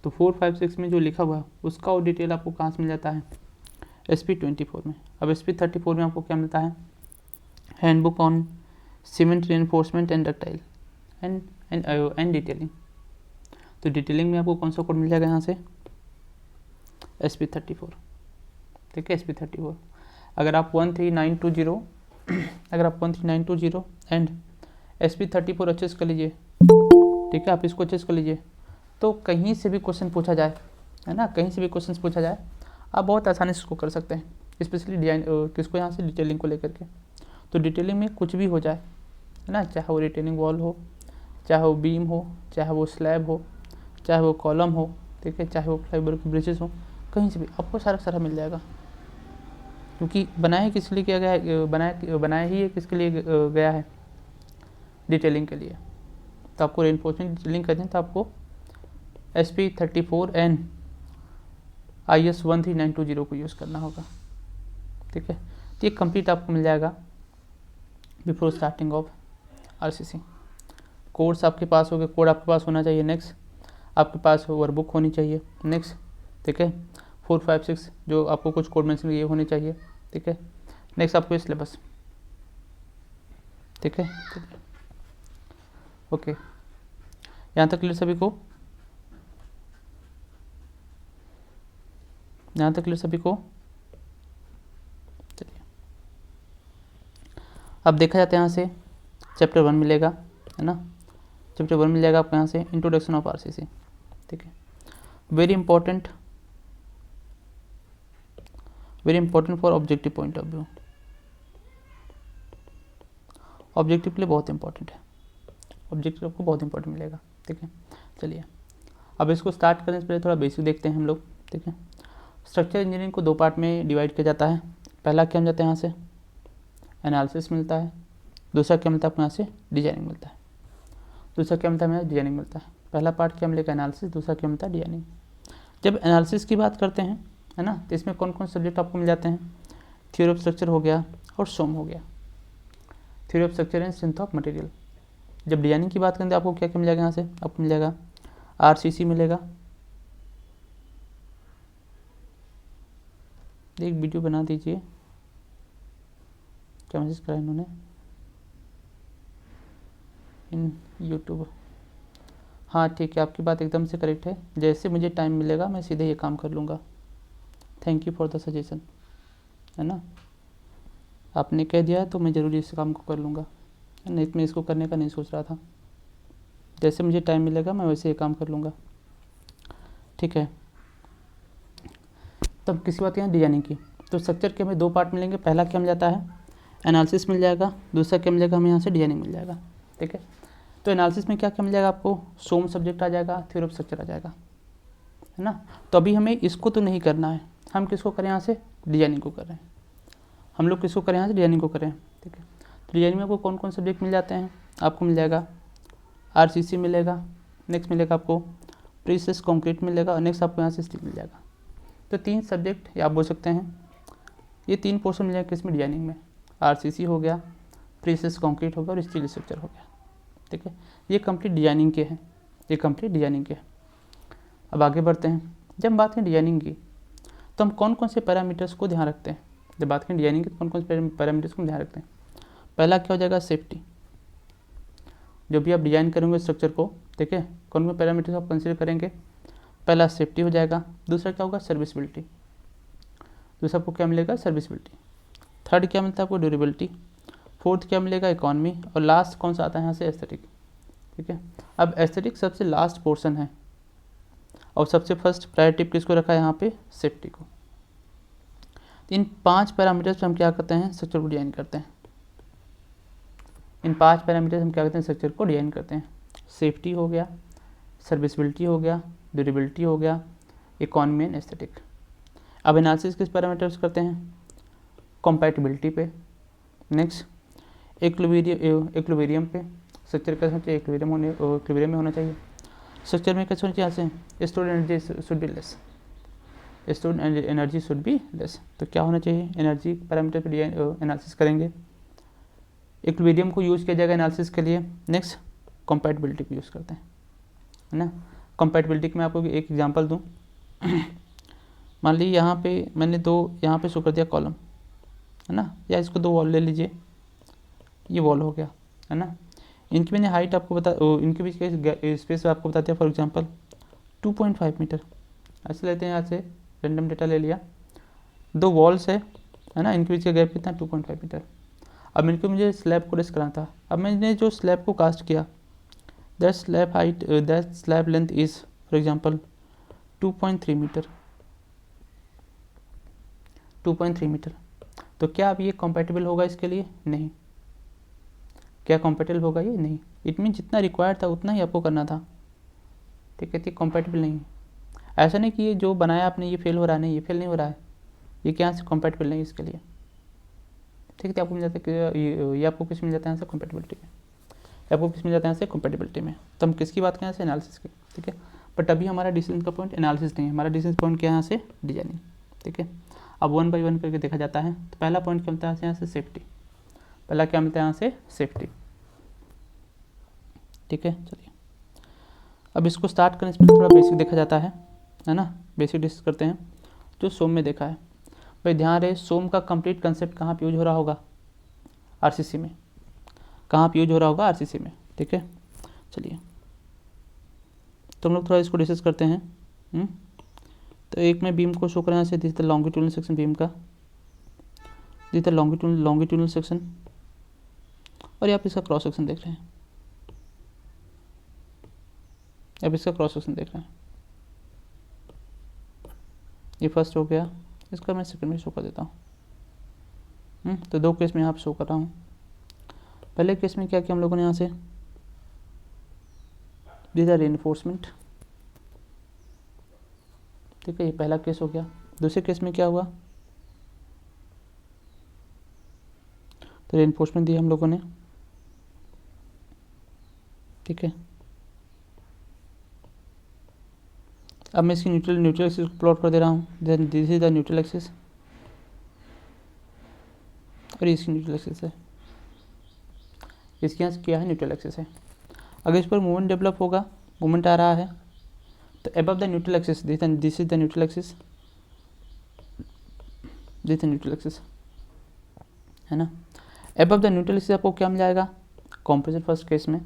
तो 456 में जो लिखा हुआ है उसका और डिटेल आपको कहाँ से मिल जाता है, SP24 में। अब SP34 में आपको क्या मिलता है, handbook on cement reinforcement and ductile and detailing. तो डिटेलिंग में आपको कौन सा कोड मिल जाएगा यहाँ से, SP34। ठीक है, SP34। अगर आप 13920 एंड SP34 अच्छे से कर लीजिए, ठीक है, आप इसको अच्छे से कर लीजिए, तो कहीं से भी क्वेश्चन पूछा जाए, है ना, कहीं से भी क्वेश्चन पूछा जाए आप बहुत आसानी से इसको कर सकते हैं। स्पेशली डिजाइन किसको, यहाँ से डिटेलिंग को लेकर के। तो डिटेलिंग में कुछ भी हो जाए, है ना, चाहे वो रिटेनिंग वॉल हो, चाहे वो बीम हो, चाहे वो स्लैब हो, चाहे वो कॉलम हो, ठीक है, चाहे वो फाइबर के ब्रिजेस हो, कहीं से भी आपको सारा मिल जाएगा। क्योंकि बनाया ही किस लिए किया गया है, बनाया ही है किसके लिए गया है, डिटेलिंग के लिए। तो आपको रेनफोर्समेंट डिटेलिंग करनी है तो आपको SP34 एंड IS 13920 को यूज़ करना होगा। ठीक है, तो ये कंप्लीट आपको मिल जाएगा before starting of RCC। Course आपके पास हो गए, कोड आपके पास होना चाहिए। नेक्स्ट आपके पास वर्कबुक होनी चाहिए। नेक्स्ट ठीक है 4, 5, 6 जो आपको कुछ कोड मेंशन ये होने चाहिए। ठीक है, नेक्स्ट आपको सिलेबस। ठीक है, ओके, यहाँ तक क्लियर सभी को, यहाँ तक क्लियर सभी को। चलिए अब देखा जाता है यहाँ से चैप्टर 1 मिलेगा, है ना। चैप्टर 1 मिल जाएगा आपको यहाँ से इंट्रोडक्शन ऑफ RCC। ठीक है, very important for objective point of view, objective के लिए बहुत इंपॉर्टेंट है, ऑब्जेक्टिव आपको बहुत इंपॉर्टेंट मिलेगा। ठीक है, चलिए अब इसको स्टार्ट करने से पहले थोड़ा बेसिक देखते हैं हम लोग। ठीक है, स्ट्रक्चर इंजीनियरिंग को 2 पार्ट में डिवाइड किया जाता है। पहला क्या मिलता है यहाँ से, एनालिसिस मिलता है। दूसरा क्या मिलता है आपको यहाँ से, डिजाइनिंग मिलता है। दूसरा क्या मिलता है हमें, डिजाइनिंग मिलता है। पहला पार्ट क्या मिलेगा, एनालिसिस। दूसरा क्या मिलता है, डिजाइनिंग। जब एनालिसिस की बात करते हैं, है ना, तो इसमें कौन कौन सब्जेक्ट आपको मिल जाते हैं, थ्योरी ऑफ स्ट्रक्चर हो गया और सोम हो गया, theory of structure and strength of material. जब डिजाइनिंग की बात करें तो आपको क्या क्या मिल जाएगा, यहाँ से आपको मिल जाएगा RCC मिलेगा। एक वीडियो बना दीजिए, क्या मैसेज करा इन्होंने इन YouTube। हाँ ठीक है, आपकी बात एकदम से करेक्ट है। जैसे मुझे टाइम मिलेगा मैं सीधे ये काम कर लूँगा। Thank you for the suggestion, है ना। आपने कह दिया तो मैं ज़रूर इस काम को कर लूँगा, नहीं तो मैं इसको करने का नहीं सोच रहा था। जैसे मुझे टाइम मिलेगा मैं वैसे ये काम कर लूँगा। ठीक है, तब किसी बात यहाँ डिजाइनिंग की, तो स्ट्रक्चर के हमें 2 पार्ट मिलेंगे। पहला क्या मिल जाता है, एनालिसिस मिल जाएगा। दूसरा क्या मिलेगा हमें यहाँ से, डिजाइनिंग मिल जाएगा। ठीक है, तो एनालिसिस में क्या क्या मिल जाएगा आपको, सोम सब्जेक्ट आ जाएगा, थ्योरी ऑफ स्ट्रक्चर आ जाएगा, है ना। तो अभी हमें इसको तो नहीं करना है, हम किसको करें, यहाँ से डिजाइनिंग को कर रहे हैं। हम लोग किसको करें, यहाँ से डिजाइनिंग को करें। ठीक है, तो डिजाइनिंग में आपको कौन कौन सब्जेक्ट मिल जाते हैं, आपको मिल जाएगा RCC मिलेगा। नेक्स्ट मिलेगा आपको प्रीस्ट्रेस कंक्रीट मिलेगा और नेक्स्ट आपको यहाँ से स्टील मिल जाएगा। तो 3 सब्जेक्ट या आप बोल सकते हैं ये 3 पोर्शन मिल जाएगा किसमें, डिजाइनिंग में। RCC हो गया, प्रीस्ट्रेस कंक्रीट हो गया और स्टील स्ट्रक्चर हो गया। ठीक है, ये कंप्लीट डिजाइनिंग के हैं, ये कंप्लीट डिजाइनिंग के हैं। अब आगे बढ़ते हैं। जब हम बात करें डिजाइनिंग की तो हम कौन कौन से पैरामीटर्स को ध्यान रखते हैं। जब बात करें डिजाइनिंग की तो कौन कौन से पैरामीटर्स को ध्यान रखते हैं। पहला क्या हो जाएगा, सेफ्टी। जब भी आप डिजाइन करेंगे स्ट्रक्चर को, ठीक है, कौन कौन पैरामीटर्स आप कंसिडर करेंगे। पहला सेफ्टी हो जाएगा। दूसरा क्या होगा, सर्विसबिलिटी। दूसरा आपको क्या मिलेगा, सर्विसबिलिटी। थर्ड क्या मिलता है आपको, ड्यूरेबिलिटी। फोर्थ क्या मिलेगा, इकॉनमी। और लास्ट कौन सा आता है यहाँ से, एस्थेटिक। ठीक है, अब एस्थेटिक सबसे लास्ट पोर्शन है और सबसे फर्स्ट प्रायोरिटी किसको रखा है यहाँ पे, सेफ्टी को। इन 5 पैरामीटर्स पे हम क्या करते हैं, स्ट्रक्चर को डिजाइन करते हैं। इन 5 पैरामीटर्स हम क्या करते हैं, स्ट्रक्चर को डिजाइन करते हैं। सेफ्टी हो गया, सर्विसबिलिटी हो गया, ड्यूरेबिलिटी हो गया, इकॉनमी एंड एस्थेटिक। अब एनालिसिस किस पैरामीटर्स करते हैं, कॉम्पैटिबिलिटी पे। नेक्स्ट इक्विलिब्रियम पे, स्ट्रक्चर कैसा होना चाहिए, इक्विलिब्रियम में होना चाहिए। स्ट्रक्चर में कैसे होना चाहिए, यहाँ से stored energy should be less, stored energy should be less. तो क्या होना चाहिए, एनर्जी पैरामीटर पे एनालिसिस करेंगे। इक्विलिब्रियम को यूज़ किया जाएगा एनालिसिस के लिए। नेक्स्ट कॉम्पैटिबिलिटी को यूज़ करते हैं, है ना। कॉम्पैटिबिलिटी में आपको एक एग्जांपल दूं मान लीजिए यहाँ पे मैंने 2 यहाँ पे शो कर दिया कॉलम, है ना, या इसको 2 वॉल ले लीजिए, ये वॉल हो गया, है ना। इनकी मैंने हाइट आपको बता, इनके बीच के स्पेस आपको बता दिया, फॉर एग्जांपल 2.5 मीटर ऐसे लेते हैं। यहाँ से रैंडम डेटा ले लिया, 2 वॉल्स है ना, इनके बीच का गैप कितना, 2.5 मीटर। अब इनको मुझे स्लैब को रेस्ट कराना था। अब मैंने जो स्लैब को कास्ट किया, that slab height, that slab length is for example 2.3 metre, 2.3 metre. तो क्या अब ये कॉम्पैटिबल होगा इसके लिए, नहीं। क्या कॉम्पैटिबल होगा ये, नहीं। इट मीन जितना रिक्वायर्ड था उतना ही आपको करना था। ठीक है, कॉम्पैटिबल नहीं है। ऐसा नहीं कि ये जो बनाया आपने ये फेल हो रहा है, नहीं, ये फेल नहीं हो रहा है, ये क्या यहाँ से कॉम्पैटिबल नहीं है इसके लिए, ठीक है। तो आपको मिल जाता है कि ये आपको किस मिल जाता है यहाँ से कॉम्पैटिबिलिटी में, आपको किस मिल जाता है यहाँ से कॉम्पैटिबिलिटी में। तो हम किसकी बात करें यहाँ से, एनालिसिस की, ठीक है। बट अभी हमारा डिसीजन का पॉइंट एनालिसिस नहीं है, हमारा डिसीजन पॉइंट क्या है यहाँ से, डिजाइनिंग, ठीक है। अब 1 बाई 1 करके देखा जाता है। तो पहला पॉइंट क्या मिलता है यहाँ से, सेफ्टी। पहला क्या मिलता है यहाँ से, सेफ्टी, ठीक है। चलिए अब इसको स्टार्ट करने से पहले थोड़ा बेसिक देखा जाता है ना, बेसिक डिस्कस करते हैं। जो सोम में देखा है भाई, ध्यान रहे सोम का कंप्लीट कंसेप्ट कहाँ पे यूज हो रहा होगा, आरसीसी में। कहाँ पे यूज हो रहा होगा, आरसीसी में, ठीक है। चलिए तो हम लोग थोड़ा इसको डिस्कस करते हैं। तो एक में बीम को शो करें यहाँ से, this the longitudinal section beam का, दिस द लॉन्गिट्यूडनल सेक्शन, और आप इसका क्रॉस सेक्शन देख रहे हैं, अब इसका क्रॉस सेक्शन देख रहे हैं। ये फर्स्ट हो गया, इसका मैं सेकंड में शो कर देता हूँ। तो दो केस में यहाँ पर शो कर रहा हूँ। पहले केस में क्या किया हम लोगों ने यहाँ से, दिस आर रेनफोर्समेंट, ठीक है, ये पहला केस हो गया। दूसरे केस में क्या हुआ, तो रेनफोर्समेंट दिया हम लोगों ने, ठीक है। अब मैं इसकी न्यूट्रल एक्सिस को प्लॉट कर दे रहा हूँ, then this is the neutral axis, और इसकी न्यूट्रल एक्सिस है, इसके यहाँ क्या है, न्यूट्रल एक्सिस है। अगर इस पर मूवमेंट डेवलप होगा, मूवमेंट आ रहा है, तो above the neutral axis, this is the neutral axis, this neutral axis है ना। अबव द न्यूट्रल एक्सिस आपको क्या मिल जाएगा, कॉम्प्रेशन फर्स्ट केस में,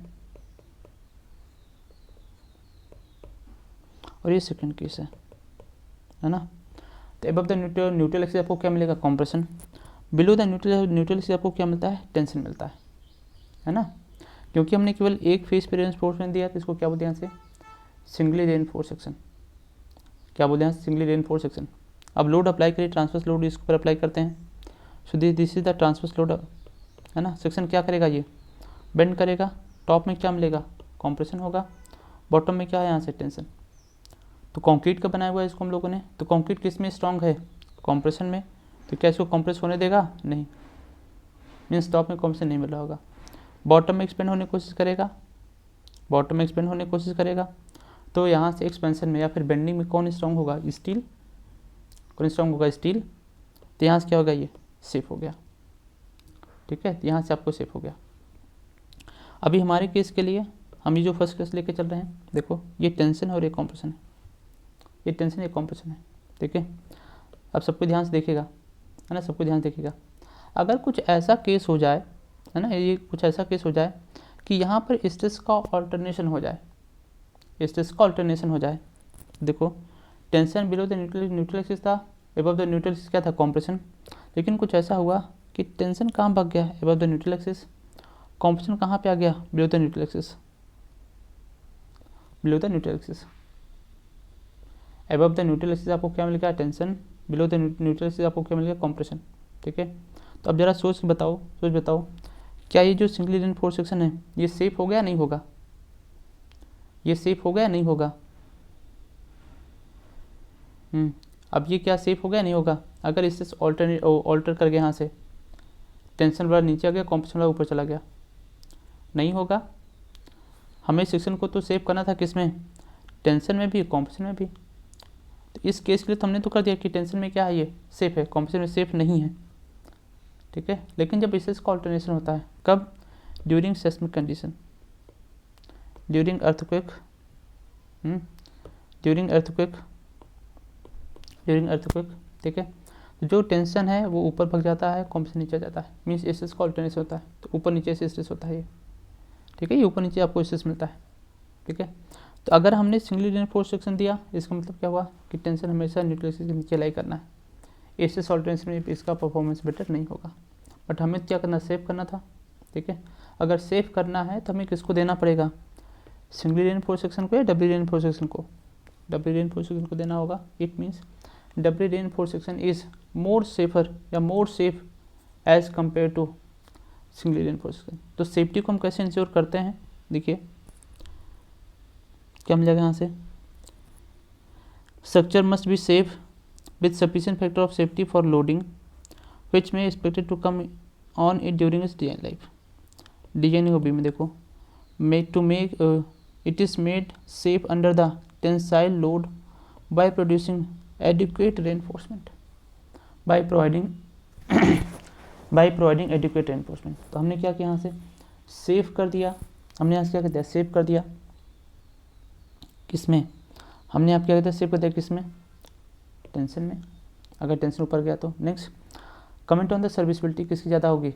और ये सेकंड केस है ना। तो अबव द न्यूट्रल एक्सिस आपको क्या मिलेगा, compression. Below the neutral axis आपको क्या मिलता है, टेंशन मिलता है ना। क्योंकि हमने केवल एक फेस पे रेनफोर्समेंट दिया, तो इसको क्या बोलते हैं यहाँ से, सिंगली रेनफोर्स सेक्शन। क्या बोलते हैं, सिंगली रेनफोर्स सेक्शन। अब लोड अप्लाई करिए, ट्रांसवर्स लोड इसके ऊपर अप्लाई करते हैं। So this is the transverse load, है ना। सेक्शन क्या करेगा, ये बेंड करेगा। टॉप में क्या मिलेगा, कॉम्प्रेशन होगा, बॉटम में क्या है यहाँ से, टेंशन। तो कंक्रीट का बनाया हुआ है इसको हम लोगों ने, तो कंक्रीट किस में स्ट्रॉन्ग है, कॉम्प्रेशन में। तो क्या इसको कंप्रेस होने देगा, नहीं, मीन्स टॉप में कॉम्प्रेशन नहीं मिल रहा होगा। बॉटम में एक्सपेंड होने की कोशिश करेगा, बॉटम में एक्सपेंड होने की कोशिश करेगा। तो यहाँ से एक्सपेंशन में या फिर बेंडिंग में कौन स्ट्रॉन्ग होगा, स्टील। कौन स्ट्रॉन्ग होगा, स्टील। तो यहाँ से क्या होगा, ये सेफ हो गया, ठीक है। यहाँ से आपको सेफ हो गया। अभी हमारे केस के लिए हम ये जो फर्स्ट केस लेके चल रहे हैं, देखो ये टेंशन और ये कॉम्प्रेशन है, ये टेंशन ये कॉम्प्रेशन है, ठीक है। अब सबको ध्यान से देखेगा, है ना, सबको ध्यान से देखेगा। अगर कुछ ऐसा केस हो जाए, है ना, ये कुछ ऐसा केस हो जाए कि यहाँ पर स्ट्रेस का ऑल्टरनेशन हो जाए, स्ट्रेस का ऑल्टरनेशन हो जाए। देखो tension below the neutral axis था, अबव द न्यूट्रल एक्सिस क्या था, कॉम्प्रेशन। लेकिन कुछ ऐसा हुआ कि टेंशन कहाँ भाग गया, above the neutral axis, compression कहाँ पे आ गया, below the neutral axis, below the neutral axis. Above the neutral axis आपको क्या मिल गया, tension. Below the neutral axis आपको क्या मिल गया, कॉम्प्रेशन, ठीक है। तो अब जरा सोच बताओ क्या ये जो सिंगली रेनफोर्स सेक्शन है, ये सेफ हो गया नहीं होगा, ये सेफ हो गया नहीं होगा। अब ये क्या सेफ हो गया नहीं होगा, अगर इससे ऑल्टर कर गया, यहाँ से टेंशन वाला नीचे आ गया, कॉम्प्रेशन वाला ऊपर चला गया, नहीं होगा। हमें सेक्शन को तो सेव करना था, किस में, टेंशन में भी, कॉम्प्रेशन में भी। तो इस केस के लिए तो हमने तो कर दिया कि टेंशन में क्या है, ये सेफ है, कॉम्प्रेशन में सेफ नहीं है, ठीक है। लेकिन जब इससे इसका ऑल्टरनेशन होता है, कब, during seismic condition, during earthquake, during earthquake, ठीक है। तो जो टेंशन है वो ऊपर भाग जाता है, कॉम्प्रेशन नीचे जाता है, मीन्स स्ट्रेस का ऑल्टरनेशन होता है। तो ऊपर नीचे से स्ट्रेस होता है ये, ठीक है, ये ऊपर नीचे आपको स्ट्रेस मिलता है, ठीक है। तो अगर हमने सिंगली रेनफोर्स सेक्शन दिया, इसका मतलब क्या हुआ कि टेंशन हमेशा न्यूट्रल एक्सिस के नीचे लाई करना है। स्ट्रेस ऑल्टरनेशन में इसका परफॉर्मेंस बेटर नहीं होगा, बट हमें क्या करना, सेव करना था, ठीक है। अगर सेव करना है तो हमें किसको देना पड़ेगा, सिंगली रेनफोर्स सेक्शन को या डबली रेनफोर्स सेक्शन को, डबली रेनफोर्स सेक्शन को देना होगा। It means doubly reinforce section is more safer या more safe as compare to singly reinforce section. तो सेफ्टी को हम कैसे इंश्योर करते हैं, देखिए क्या मिल जाएगा यहाँ से, structure must be safe with sufficient factor of safety for loading which may expected to come on it during its design life. Designing बी में देखो made to make it is made safe under the tensile load by producing adequate reinforcement by providing adequate reinforcement. तो हमने क्या किया यहाँ से सेफ कर दिया, हमने यहाँ से क्या कहते हैं सेव कर दिया किसमें, हमने आप क्या कहते हैं सेव कर दिया किसमें टेंशन में, अगर टेंशन ऊपर गया तो. Next comment on the serviceability किसकी ज़्यादा होगी,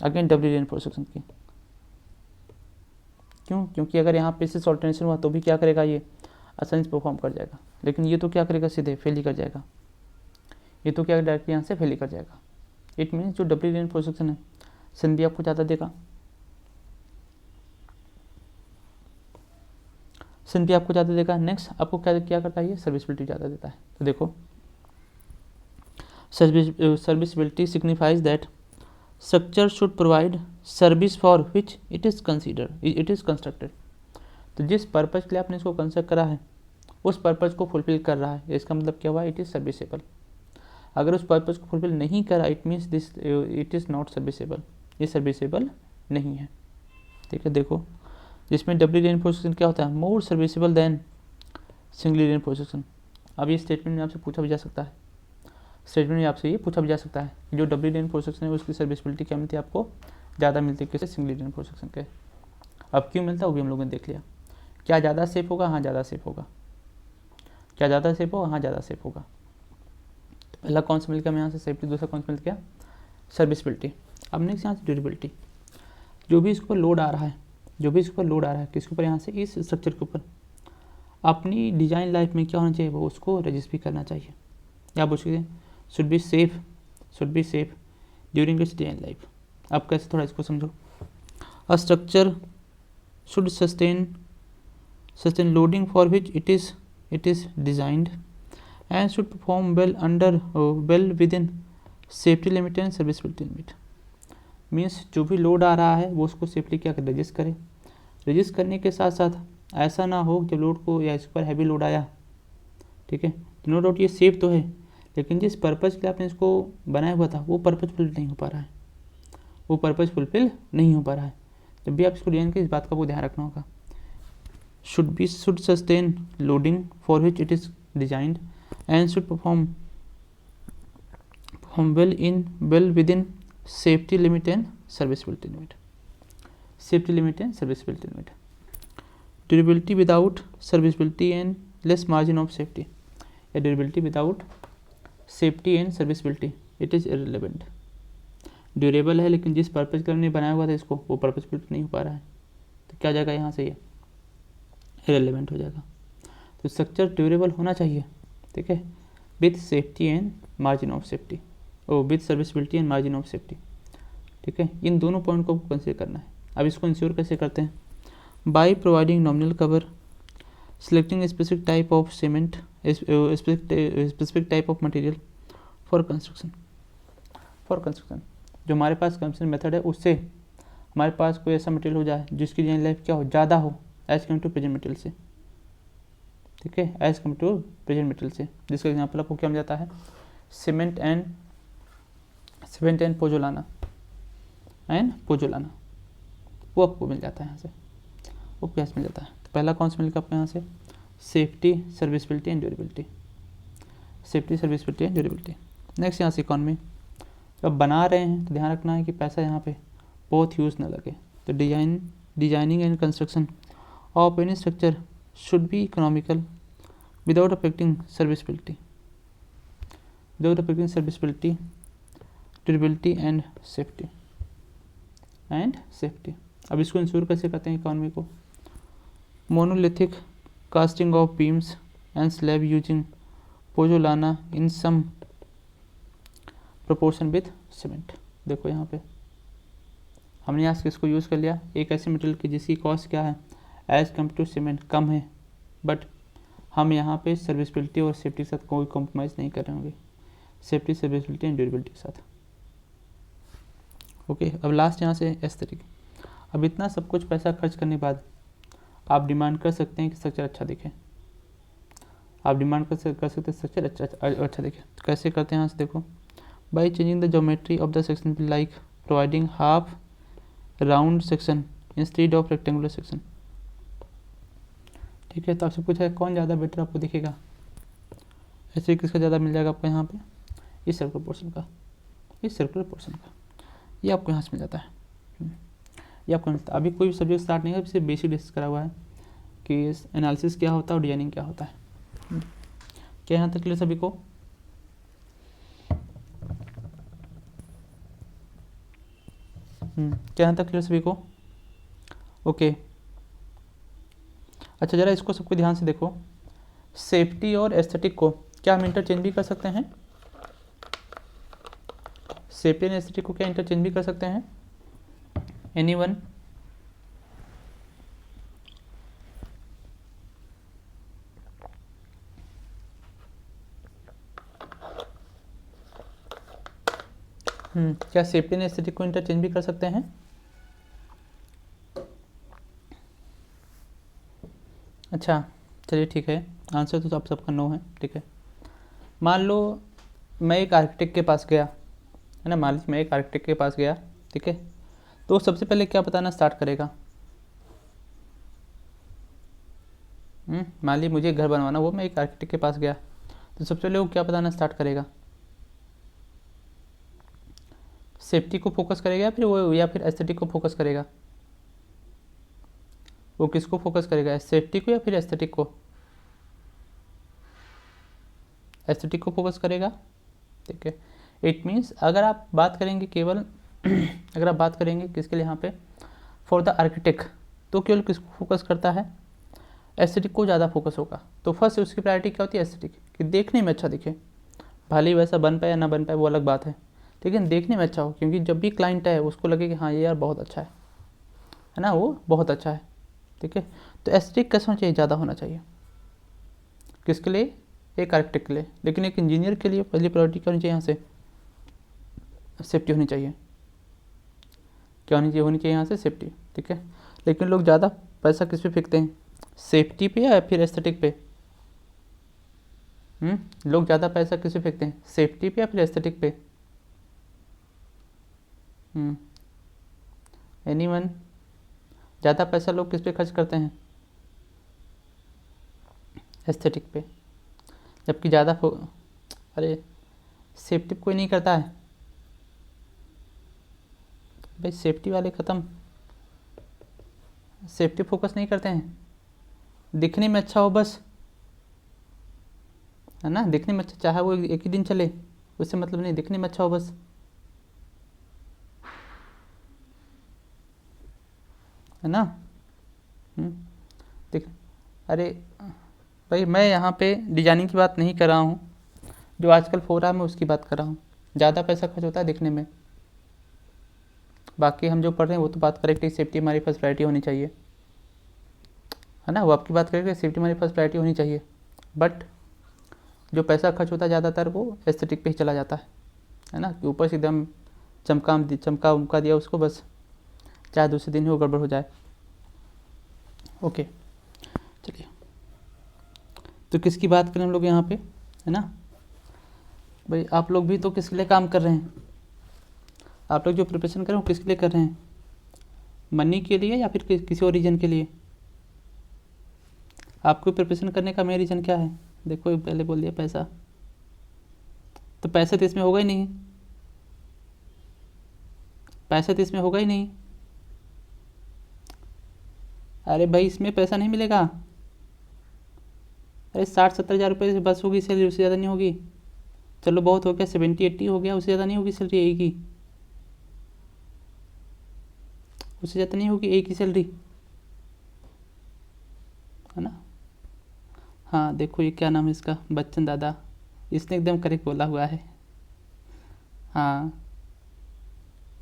अगेन डब्ल्यू रेनफोर्समेंट की. क्यों, क्योंकि अगर यहाँ पे से ऑल्टरनेशन हुआ तो भी क्या करेगा ये आसानी से परफॉर्म कर जाएगा, लेकिन ये तो क्या करेगा सीधे फेल ही कर जाएगा, ये तो क्या डायरेक्टली यहाँ से फेल ही कर जाएगा. इट मीन्स जो डब्ल्यू रेनफोर्समेंट है सन भी आपको ज़्यादा देगा, सन भी आपको ज़्यादा देगा. नेक्स्ट आपको क्या करता है ये सर्विसबिलिटी ज़्यादा देता है. तो देखो serviceability signifies that structure should provide service for which it is constructed. तो जिस पर्पज़ के लिए आपने इसको कंस्ट्रक्ट करा है उस पर्पज़ को फुलफिल कर रहा है, इसका मतलब क्या हुआ इट इज़ सर्विसेबल. अगर उस पर्पज़ को फुलफिल नहीं करा it means this it is not serviceable, ये सर्विसेबल नहीं है. ठीक है, देखो जिसमें डबली रेनफोर्समेंट क्या होता है मोर सर्विसेबल देन सिंगली रेनफोर्समेंट. अब ये स्टेटमेंट में आपसे पूछा भी जा सकता है, स्टेटमेंट में आपसे ये पूछा भी जा सकता है कि जो डबली रेनफोर्समेंट है उसकी सर्विसबिलिटी क्या मिलती है आपको ज़्यादा मिलती है किससे सिंगली रेनफोर्समेंट के. अब क्यों मिलता है वो भी हम लोगों ने देख लिया. क्या ज़्यादा सेफ होगा, हाँ ज़्यादा सेफ होगा, क्या ज़्यादा सेफ होगा, हाँ ज़्यादा सेफ होगा. तो पहला कौन सा मिल गया हमें यहाँ से सेफ्टी, दूसरा कौन सा मिल गया सर्विसबिलिटी. अब नेक्स्ट यहाँ से ड्यूरेबिलिटी. जो भी इसके ऊपर लोड आ रहा है, जो भी इसके ऊपर लोड आ रहा है किसके ऊपर यहाँ से इस स्ट्रक्चर के ऊपर, अपनी डिज़ाइन लाइफ में क्या होना चाहिए वो उसको रजिस्ट भी करना चाहिए. या पूछ सकते should be safe during its design life. आप कैसे थोड़ा इसको समझो. A structure should sustain loading for which it is designed and should perform well within safety limit and serviceability limit. Means जो भी लोड आ रहा है वो उसको सेफली क्या करे रजिस्ट करे. रजिस्ट करने के साथ साथ ऐसा ना हो जब लोड को या इस पर हैवी लोड आया, ठीक है, तो नो डाउट ये सेफ तो है लेकिन जिस पर्पज़ के लिए आपने इसको बनाया हुआ था वो पर्पज़ फुलफिल नहीं हो पा रहा है, वो पर्पज़ फुलफिल नहीं हो पा रहा है. जब भी आप इसको डिजाइन करें इस बात का वो ध्यान रखना होगा. Should sustain loading for which it is designed and should perform well within safety limit and serviceability limit. Safety limit and serviceability limit. Durability without serviceability and less margin of safety, या durability without safety and serviceability it is irrelevant. Durable है लेकिन जिस पर्पज़ के लिए हमने बनाया हुआ था इसको वो पर्पज़ फुलफिल नहीं हो पा रहा है तो क्या जाएगा यहाँ से ये इररिलेवेंट हो जाएगा. तो स्ट्रक्चर ड्यूरेबल होना चाहिए, ठीक है, with safety and margin of safety, with serviceability and margin of safety. ठीक है, इन दोनों पॉइंट को कंसिडर करना है. अब इसको इंश्योर कैसे करते हैं, by providing nominal cover, selecting specific type of cement, specific type of material for construction. जो हमारे पास कंस्ट्रक्शन मेथड है उससे हमारे पास कोई ऐसा मटेरियल हो जाए जिसकी डिजाइन लाइफ क्या हो ज़्यादा हो as come to present material से. ठीक है, as come to present material से, जिसका एग्जाम्पल आपको क्या मिल जाता है सीमेंट एंड पोजोलाना वो आपको मिल जाता है यहाँ से, वो कैसे मिल जाता है. तो पहला कौन सा मिलेगा आपको यहाँ से safety, serviceability and durability. Safety, serviceability and durability. Next यहाँ से इकॉनमी. जब बना रहे हैं तो ध्यान रखना है कि पैसा यहाँ पे बहुत यूज़ ना लगे. तो designing and construction of any structure should be economical without affecting serviceability, durability and safety. अब इसको इंश्योर कैसे करते हैं इकोनॉमी को, monolithic casting of beams and slab using pozzolana in some proportion with cement. देखो यहाँ पे हमने यहाँ से इसको यूज़ कर लिया, एक ऐसे मटेरियल की जिसकी कॉस्ट क्या है एज कम टू सीमेंट कम है, बट हम यहाँ पे सर्विसबिलिटी और सेफ्टी के साथ कोई कॉम्प्रोमाइज़ नहीं कर रहे होंगे, सेफ्टी, सर्विसबिलिटी एंड ड्यूरेबिलिटी के साथ. ओके, अब लास्ट यहाँ से एस्थेटिक. अब इतना सब कुछ पैसा खर्च करने के बाद आप डिमांड कर सकते हैं कि स्ट्रक्चर अच्छा दिखे. आप डिमांड कर सकते हैं स्ट्रक्चर। अच्छा देखिए तो कैसे करते हैं यहाँ से देखो, by changing the geometry of the section like providing half round section instead of rectangular section. ठीक है, तो आपसे पूछा है कौन ज़्यादा बेटर आपको दिखेगा, ऐसे किसका ज़्यादा मिल जाएगा आपको यहाँ पे, इस सर्कुलर पोर्शन का, इस सर्कुलर पोर्शन का, ये आपको यहाँ से मिल जाता है। ये आपको मिलता है। अभी कोई भी सब्जेक्ट स्टार्ट नहीं है, सिर्फ बेसिक डिस्कस करा हुआ है कि एनालिसिस क्या होता है और डिजाइनिंग क्या होता है। क्या यहाँ तक क्लियर सभी को? क्या यहाँ तक क्लियर सभी को? ओके। अच्छा ज़रा इसको सबको ध्यान से देखो, सेफ्टी और एस्थेटिक को क्या हम इंटरचेंज भी कर सकते हैं? सेफ्टी एंड एस्थेटिक को क्या इंटरचेंज भी कर सकते हैं? एनीवन? क्या सेफ्टी एंड एस्थेटिक को इंटरचेंज भी कर सकते हैं? अच्छा चलिए ठीक है, आंसर तो आप सबका नो है। ठीक है, मान लो मैं एक आर्किटेक्ट के पास गया, है ना, मान लीजिए मैं एक आर्किटेक्ट के पास गया, ठीक है, तो सबसे पहले क्या बताना स्टार्ट करेगा? मान लीजिए मुझे घर बनवाना, वो मैं एक आर्किटेक्ट के पास गया, तो सबसे पहले वो क्या बताना स्टार्ट करेगा? सेफ्टी को फोकस करेगा या फिर एस्थेटिक को फोकस करेगा? वो किसको फोकस करेगा, सेफ्टी को या फिर एस्थेटिक को? एस्थेटिक को फोकस करेगा। ठीक है, इट मीन्स अगर आप बात करेंगे केवल अगर आप बात करेंगे किसके लिए यहाँ पे, फॉर द आर्किटेक्ट, तो केवल किसको फोकस करता है? एस्थेटिक को ज़्यादा फोकस होगा। तो फर्स्ट उसकी प्रायोरिटी क्या होती है? एस्थेटिक, कि देखने में अच्छा दिखे, भले ही वैसा बन पाए या ना बन पाए वो अलग बात है, लेकिन देखने में अच्छा हो, क्योंकि जब भी क्लाइंट है उसको लगे कि हाँ ये यार बहुत अच्छा है ना, वो बहुत अच्छा है। ठीक है, तो एस्थेटिक कैसा होना चाहिए? ज़्यादा होना चाहिए। किसके लिए? एक आर्किटेक्ट के लिए। लेकिन एक इंजीनियर के लिए पहली प्रायोरिटी क्या होनी चाहिए? यहाँ से सेफ्टी होनी चाहिए। क्या होनी चाहिए? होनी चाहिए यहाँ से सेफ्टी। ठीक है, लेकिन लोग ज़्यादा पैसा किस पे फेंकते हैं, सेफ्टी पे या फिर एस्थेटिक पे? लोग ज़्यादा पैसा किस पे फेंकते हैं, सेफ्टी पे या फिर एस्थेटिक पे? एनीवन? ज़्यादा पैसा लोग किस पे खर्च करते हैं? एस्थेटिक पे। जबकि ज़्यादा अरे सेफ्टी कोई नहीं करता है भाई, सेफ्टी वाले ख़त्म, सेफ्टी फोकस नहीं करते हैं, दिखने में अच्छा हो बस, है ना, दिखने में अच्छा, चाहे वो एक ही दिन चले उससे मतलब नहीं, दिखने में अच्छा हो बस, है ना। देख, अरे भाई मैं यहाँ पे डिजाइनिंग की बात नहीं कर रहा हूँ, जो आजकल हो रहा है मैं उसकी बात कर रहा हूँ। ज़्यादा पैसा खर्च होता है दिखने में, बाकी हम जो पढ़ रहे हैं वो तो बात करेक्ट है, सेफ्टी हमारी फर्स्ट प्रायोरिटी होनी चाहिए, है ना, वो आपकी बात करेक्ट है, सेफ्टी हमारी फर्स्ट प्रायोरिटी होनी चाहिए। बट जो पैसा खर्च होता है ज़्यादातर वो एस्थेटिक पे ही चला जाता है ना, कि ऊपर से एकदम चमका उमका दिया उसको बस, चाहे दूसरे दिन ही वो गड़बड़ हो जाए। ओके चलिए, तो किसकी बात करें हम लोग यहाँ पे, है ना भाई, आप लोग भी तो किसके लिए काम कर रहे हैं? आप लोग जो प्रिपरेशन कर रहे हो किसके लिए कर रहे हैं? मनी के लिए या फिर किसी और रीजन के लिए? आपको प्रिपरेशन करने का मेन रीज़न क्या है? देखो पहले बोल दिया पैसा, तो पैसा तो इसमें होगा ही नहीं, पैसा तो इसमें होगा ही नहीं। अरे भाई इसमें पैसा नहीं मिलेगा, अरे 60-70 हज़ार रुपये से बस होगी सैलरी, उससे ज़्यादा नहीं होगी। चलो बहुत हो गया, 70-80 हो गया, उससे ज़्यादा नहीं होगी सैलरी एक ही, उससे ज़्यादा नहीं होगी एक ही सैलरी, है ना। हाँ देखो ये क्या नाम है इसका, बच्चन दादा, इसने एकदम करेक्ट बोला हुआ है। हाँ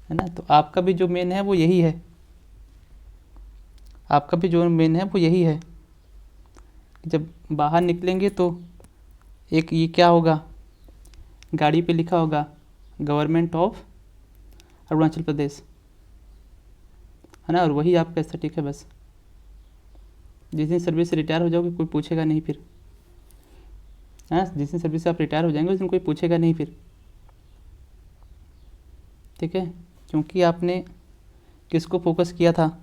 है ना, तो आपका भी जो मेन है वो यही है, आपका भी जो मेन है वो यही है। जब बाहर निकलेंगे तो एक ये क्या होगा, गाड़ी पे लिखा होगा गवर्नमेंट ऑफ अरुणाचल प्रदेश, है ना, और वही आपका एस्थेटिक है बस। जिस दिन सर्विस से रिटायर हो जाओगे कोई पूछेगा नहीं फिर, हाँ, जिस दिन सर्विस से आप रिटायर हो जाएंगे उस दिन कोई पूछेगा नहीं फिर, ठीक है, क्योंकि आपने किसको फोकस किया था,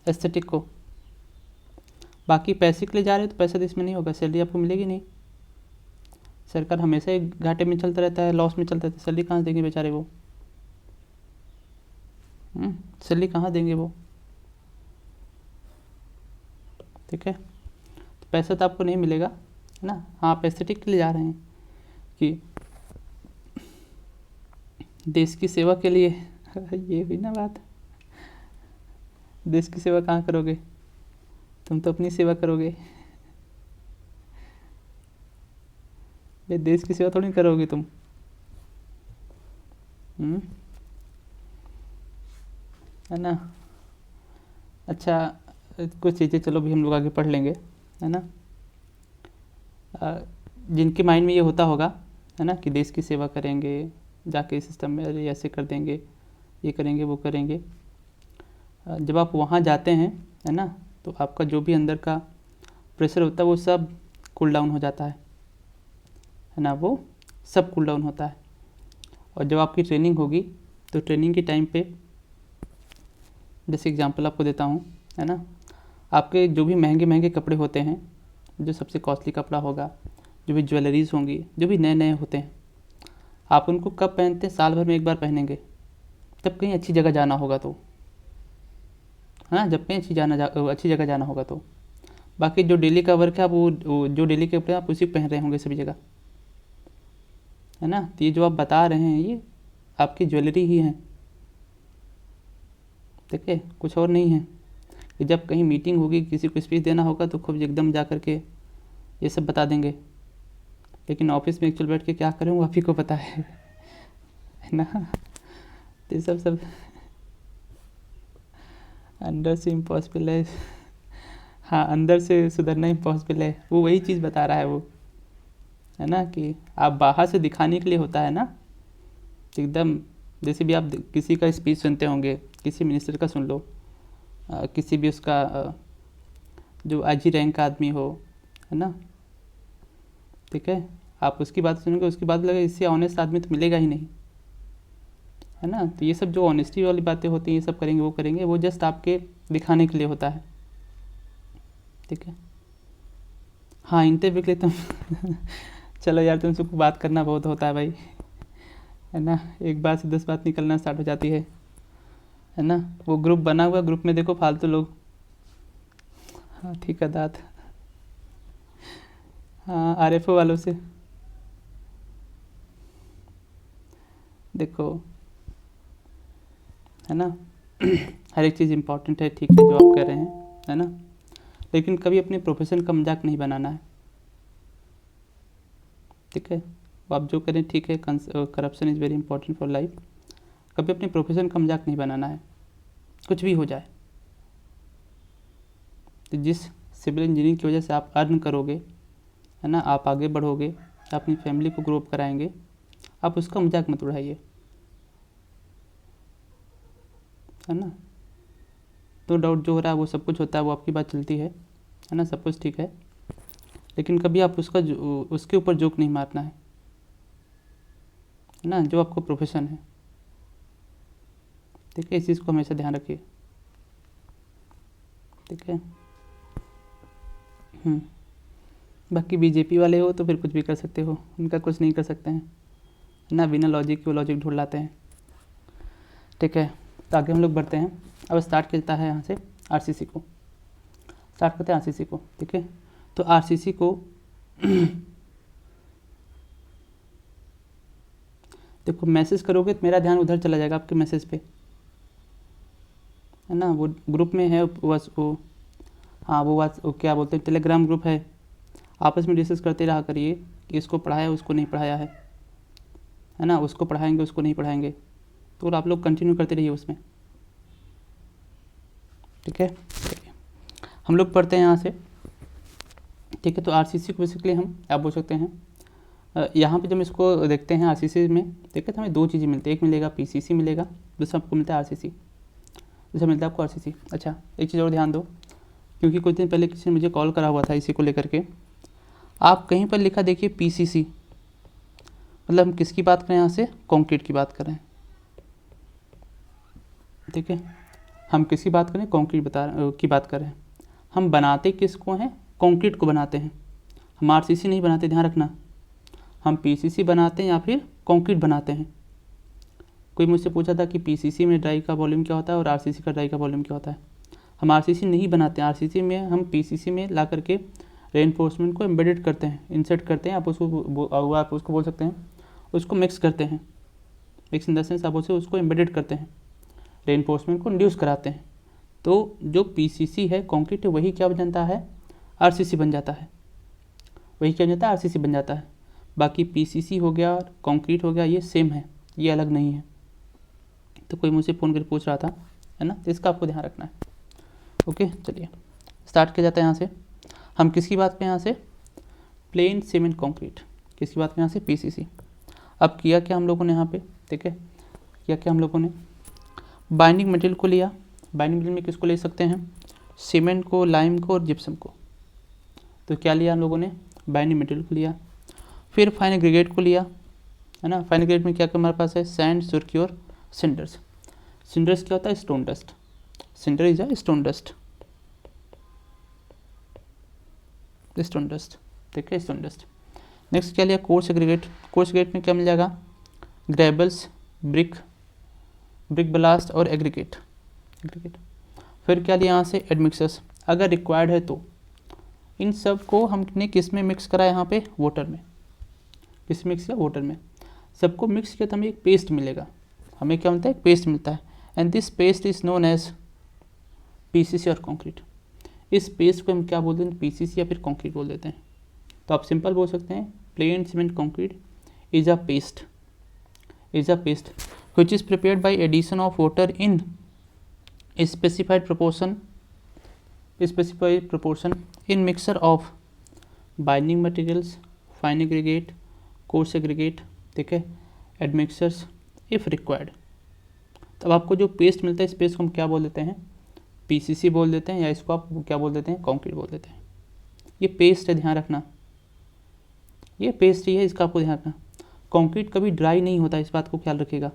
एस्थेटिक को। बाकी पैसे के लिए जा रहे हो तो पैसा तो इसमें नहीं होगा, सैलरी आपको मिलेगी नहीं। सरकार हमेशा ही घाटे में चलता रहता है, लॉस में चलता रहता है, सैलरी कहाँ से देंगे बेचारे वो, सैलरी कहाँ देंगे वो, ठीक है। तो पैसा तो आपको नहीं मिलेगा, है ना। हाँ, आप एस्थेटिक के लिए जा रहे हैं कि देश की सेवा के लिए ये भी ना बात, देश की सेवा कहाँ करोगे, तुम तो अपनी सेवा करोगे, देश की सेवा थोड़ी करोगे तुम। है ना। अच्छा, कुछ चीज़ें चलो भी हम लोग आगे पढ़ लेंगे, है ना। जिनके माइंड में ये होता होगा, है ना, कि देश की सेवा करेंगे, जाके सिस्टम में अरे ऐसे कर देंगे, ये करेंगे वो करेंगे, जब आप वहाँ जाते हैं, है ना, तो आपका जो भी अंदर का प्रेशर होता है वो सब कूल डाउन हो जाता है ना, वो सब कूल डाउन होता है। और जब आपकी ट्रेनिंग होगी तो ट्रेनिंग के टाइम पे, जैसे एग्जांपल आपको देता हूँ, है ना, आपके जो भी महंगे महंगे कपड़े होते हैं, जो सबसे कॉस्टली कपड़ा होगा, जो भी ज्वेलरीज होंगी, जो भी नए नए होते हैं, आप उनको कब पहनते हैं, साल भर में एक बार पहनेंगे, तब कहीं अच्छी जगह जाना होगा तो, हाँ, जब कहीं अच्छी जगह जाना होगा तो। बाकी जो डेली का वर्क है आप वो जो डेली के कपड़े आप उसी पहन रहे होंगे सभी जगह, है ना। तो ये जो आप बता रहे हैं ये आपकी ज्वेलरी ही है, ठीक है, कुछ और नहीं है। कि जब कहीं मीटिंग होगी, किसी को स्पीच देना होगा तो खूब एकदम जा कर के ये सब बता देंगे, लेकिन ऑफिस में एक्चुअल बैठ के क्या करें वो आप ही को पता है ना। तो ये सब अंदर से इम्पॉसिबल है, हाँ, अंदर से सुधरना इम्पॉसिबल है, वो वही चीज़ बता रहा है वो, है ना, कि आप बाहर से दिखाने के लिए होता है ना, एकदम जैसे भी आप किसी का स्पीच सुनते होंगे, किसी मिनिस्टर का सुन लो, किसी भी उसका जो आईजी रैंक का आदमी हो, है ना, ठीक है, आप उसकी बात सुनोगे, उसकी बात लगे इससे ऑनेस्ट आदमी तो मिलेगा ही नहीं, है ना। तो ये सब जो ऑनेस्टी वाली बातें होती हैं, ये सब करेंगे वो करेंगे, वो जस्ट आपके दिखाने के लिए होता है, ठीक है। हाँ, इंटरव्यू के लिए तुम चलो यार, तुमसे बात करना बहुत होता है भाई, है ना, एक बात से 10 बात निकलना स्टार्ट हो जाती है ना। वो ग्रुप बना हुआ, ग्रुप में देखो फालतू लोग, हाँ ठीक है दाद, हाँ आरएफओ वालों से देखो, है ना। हर एक चीज़ इम्पोर्टेंट है, ठीक है, जो आप कर रहे हैं, है ना, लेकिन कभी अपने प्रोफेशन का मजाक नहीं बनाना है, ठीक है। वो आप जो करें ठीक है, corruption is very important for life, कभी अपने प्रोफेशन का मजाक नहीं बनाना है, कुछ भी हो जाए। तो जिस सिविल इंजीनियरिंग की वजह से आप अर्न करोगे, है ना, आप आगे बढ़ोगे, अपनी फैमिली को ग्रो अप कराएंगे, आप उसका मजाक मत उड़ाइए, है ना। तो डाउट जो हो रहा है वो सब कुछ होता है, वो आपकी बात चलती है ना, सब कुछ ठीक है, लेकिन कभी आप उसके ऊपर जोक नहीं मारना है ना, जो आपको प्रोफेशन है, ठीक है। इस चीज़ को हमेशा ध्यान रखिए, ठीक है। बाकी बीजेपी वाले हो तो फिर कुछ भी कर सकते हो, उनका कुछ नहीं कर सकते हैं ना, बिना लॉजिक के वो लॉजिक ढूंढ लाते हैं, ठीक है। तो आगे हम लोग बढ़ते हैं, अब स्टार्ट करता है यहाँ से आरसीसी को, स्टार्ट करते हैं आरसीसी को, ठीक है। तो आरसीसी को देखो, मैसेज करोगे तो मेरा ध्यान उधर चला जाएगा आपके मैसेज पे, है ना। वो ग्रुप में है वो, हाँ वो क्या बोलते हैं, टेलीग्राम ग्रुप है, आपस में डिस्कस करते रहा करिए कि इसको पढ़ाया उसको नहीं पढ़ाया है ना, उसको पढ़ाएंगे उसको नहीं पढ़ाएंगे, तो आप लोग कंटिन्यू करते रहिए उसमें, ठीक है। हम लोग पढ़ते हैं यहाँ से, ठीक है। तो आरसीसी को बेसिकली हम आप बोल सकते हैं, यहाँ पे जब इसको देखते हैं आरसीसी में, ठीक है, तो हमें दो चीज़ें मिलती है, एक मिलेगा पीसीसी मिलेगा, दूसरा आपको मिलता है आरसीसी, दूसरा मिलता है आपको आरसीसी। अच्छा, एक चीज़ और ध्यान दो, क्योंकि कुछ दिन पहले किसी ने मुझे कॉल करा हुआ था इसी को लेकर के, आप कहीं पर लिखा देखिए पीसीसी, मतलब हम किसकी बात करें यहाँ से, कंक्रीट की बात करें, ठीक है, हम किसकी बात करें, कंक्रीट की बात करें। हम बनाते किसको हैं, कंक्रीट को बनाते हैं, हम आरसीसी नहीं बनाते, ध्यान रखना, हम पीसीसी बनाते हैं या फिर कंक्रीट बनाते हैं। कोई मुझसे पूछा था कि पीसीसी में ड्राई का वॉल्यूम क्या होता है और आरसीसी का ड्राई का वॉल्यूम क्या होता है। हम आरसीसी नहीं बनाते हैं, आरसीसी में हम पीसीसी में ला करके रेनफोर्समेंट को एम्बेडेड करते हैं, इंसर्ट करते हैं, आप उसको बोल सकते हैं, उसको मिक्स करते हैं, मिक्स इन द सेंस आप उसको एम्बेडेड करते हैं, रेनफोर्समेंट को इंड्यूस कराते हैं। तो जो पीसीसी है कंक्रीट है, वही क्या बन जाता है, आरसीसी बन जाता है, वही क्या बन जाता है, आरसीसी बन जाता है। बाकी पीसीसी हो गया और कंक्रीट हो गया, ये सेम है, ये अलग नहीं है। तो कोई मुझसे फ़ोन करके पूछ रहा था, है ना, तो इसका आपको ध्यान रखना है। ओके, चलिए स्टार्ट किया जाता है। यहाँ से हम किसकी बात करें, यहाँ से प्लेन सीमेंट कंक्रीट, किसकी बात करें, यहाँ से पीसीसी। अब किया क्या हम लोगों ने यहाँ पे, ठीक है, किया क्या हम लोगों ने, बाइंडिंग मटेरियल को लिया, बाइंडिंग मटेरियल में किसको ले सकते हैं, सीमेंट को, लाइम को और जिप्सम को। तो क्या लिया हम लोगों ने, बाइंडिंग मटेरियल को लिया, फिर फाइन एग्रीगेट को लिया, है ना। फाइन एग्रीगेट में क्या क्या हमारे पास है, सैंड, सुर्की और सिंडर्स। सिंडर्स क्या होता है, stone dust, cinder is a stone dust, stone dust, ठीक है, स्टोन डस्ट। नेक्स्ट क्या लिया, कोर्स एग्रीगेट, कोर्स एग्रीगेट में क्या मिल जाएगा, ग्रेबल्स, ब्रिक, ब्रिक ब्लास्ट और एग्रीगेट, एग्रीगेट। फिर क्या लिया यहाँ से, एडमिक्सर्स, अगर रिक्वायर्ड है तो इन सब को हमने किस में मिक्स करा, यहाँ पे वाटर में, किस मिक्स किया, वाटर में। सबको मिक्स किया तो हमें एक पेस्ट मिलेगा, हमें क्या मिलता है, एक पेस्ट मिलता है, and this paste is known as PCC और कंक्रीट। इस पेस्ट को हम क्या बोलते हैं, पीसीसी या फिर कंक्रीट बोल देते हैं। तो आप सिंपल बोल सकते हैं, plane cement concrete is a paste, is a paste which is prepared by addition of water in specified proportion in mixture of binding materials, fine aggregate, coarse aggregate, ठीक है, admixtures if required। तब आपको जो पेस्ट मिलता है, इस पेस्ट को हम क्या बोल देते हैं, पीसीसी बोल देते हैं, या इसको आप क्या बोल देते हैं, कंक्रीट बोल देते हैं। ये पेस्ट है, ध्यान रखना, ये पेस्ट ही है, इसका आपको ध्यान रखना। कंक्रीट कभी ड्राई नहीं होता, इस बात को ख्याल रखिएगा।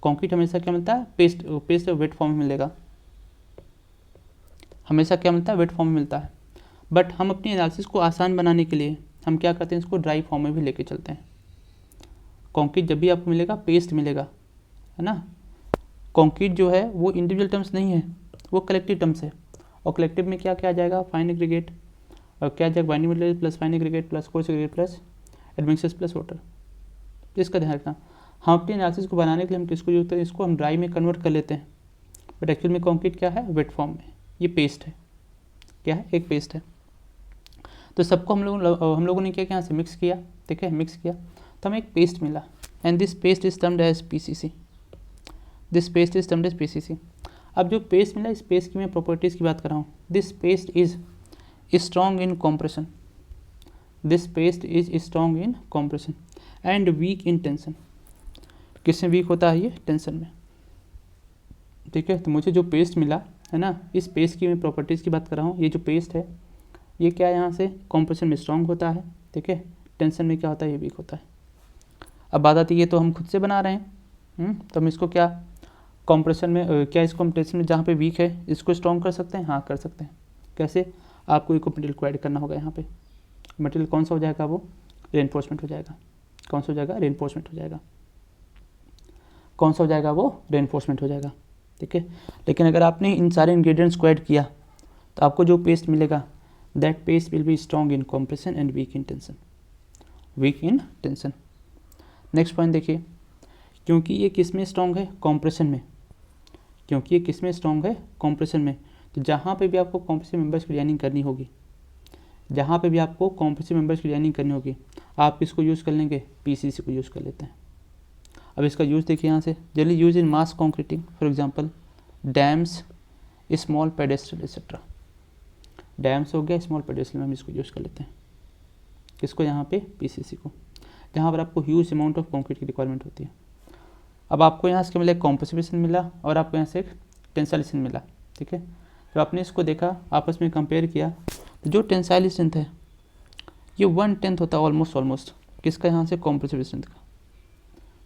कंक्रीट हमेशा क्या मिलता है, पेस्ट वेट फॉर्म में मिलेगा, हमेशा क्या मिलता है, वेट फॉर्म में मिलता है। बट हम अपनी एनालिसिस को आसान बनाने के लिए हम क्या करते हैं, इसको ड्राई फॉर्म में भी लेके चलते हैं। कंक्रीट जब भी आपको मिलेगा, पेस्ट मिलेगा, है ना। कंक्रीट जो है वो इंडिविजुअल टर्म्स नहीं है, वो कलेक्टिव टर्म्स है, और कलेक्टिव में क्या क्या आ जाएगा, फाइन एग्रीगेट, और क्या आ जाएगा, binding material plus fine aggregate plus coarse aggregate plus admixers plus water. इसका ध्यान रखना। हम अपनी एनालिसिस को बनाने के लिए हम किसको यूज करते हैं, इसको हम ड्राई में कन्वर्ट कर लेते हैं, बट एक्चुअल में कंक्रीट क्या है, वेट फॉर्म में, ये पेस्ट है, क्या है, एक पेस्ट है। तो सबको हम लोगों ने क्या यहाँ से मिक्स किया, ठीक है, मिक्स किया तो हमें एक पेस्ट मिला, and this paste is termed as PCC, this paste is termed as PCC. अब जो पेस्ट मिला, इस पेस्ट की मैं प्रॉपर्टीज़ की बात कर रहा हूँ। This paste is strong in compression, this paste is strong in compression and weak in tension. किसमें वीक होता है, ये टेंशन में, ठीक है। तो मुझे जो पेस्ट मिला है ना, इस पेस्ट की मैं प्रॉपर्टीज़ की बात कर रहा हूँ। ये जो पेस्ट है, ये क्या है, यहाँ से कॉम्प्रेशन में स्ट्रॉन्ग होता है, ठीक है, टेंशन में क्या होता है, ये वीक होता है। अब बात आती है, ये तो हम खुद से बना रहे हैं, तो हम इसको क्या कॉम्प्रेशन में, क्या इसको हम टेंशन में जहाँ पे वीक है इसको स्ट्रॉन्ग कर सकते हैं, हाँ कर सकते हैं। कैसे, आपको एक मटेरियल को ऐड करना होगा यहाँ पे। मटेरियल कौन सा हो जाएगा, वो रेनफोर्समेंट हो जाएगा। कौन सा हो जाएगा, रेनफोर्समेंट हो जाएगा। कौन सा हो जाएगा, वो रेनफोर्समेंट हो जाएगा, ठीक है। लेकिन अगर आपने इन सारे इंग्रेडिएंट्स को ऐड किया तो आपको जो पेस्ट मिलेगा, that paste will be strong in compression and weak in tension, weak in tension. Next point देखिए, क्योंकि ये किस में स्ट्रॉन्ग है, कॉम्प्रेशन में, क्योंकि ये किस में स्ट्रॉन्ग है, कॉम्प्रेशन में। तो जहाँ पे भी आपको कॉम्प्रेसिव मेंबर्स की डिजाइनिंग करनी होगी, जहाँ पे भी आपको कॉम्प्रेसिव मेंबर्स की डिजाइनिंग करनी होगी, आप किसको यूज़ कर लेंगे, पीसीसी को यूज़ कर लेते हैं। अब इसका यूज़ देखिए यहाँ से, generally use in mass concreting, for example dams, small pedestal etcetera. Dams हो गया, स्मॉल पेडेस्ट्रल में हम इसको यूज़ कर लेते हैं, किसको, यहाँ पे पीसीसी को, जहाँ पर आपको ह्यूज अमाउंट ऑफ कॉन्क्रीट की रिक्वायरमेंट होती है। अब आपको यहाँ से मिला एक कॉम्प्रेसिवेशन मिला और आपको यहाँ से एक टेंसाइलेशन मिला, ठीक है। तो आपने इसको देखा, आपस में कंपेयर किया, तो जो टेंसाइल स्ट्रेंथ है, ये 1/10 होता है ऑलमोस्ट किसका, यहाँ से कॉम्प्रेसिव स्ट्रेंथ का,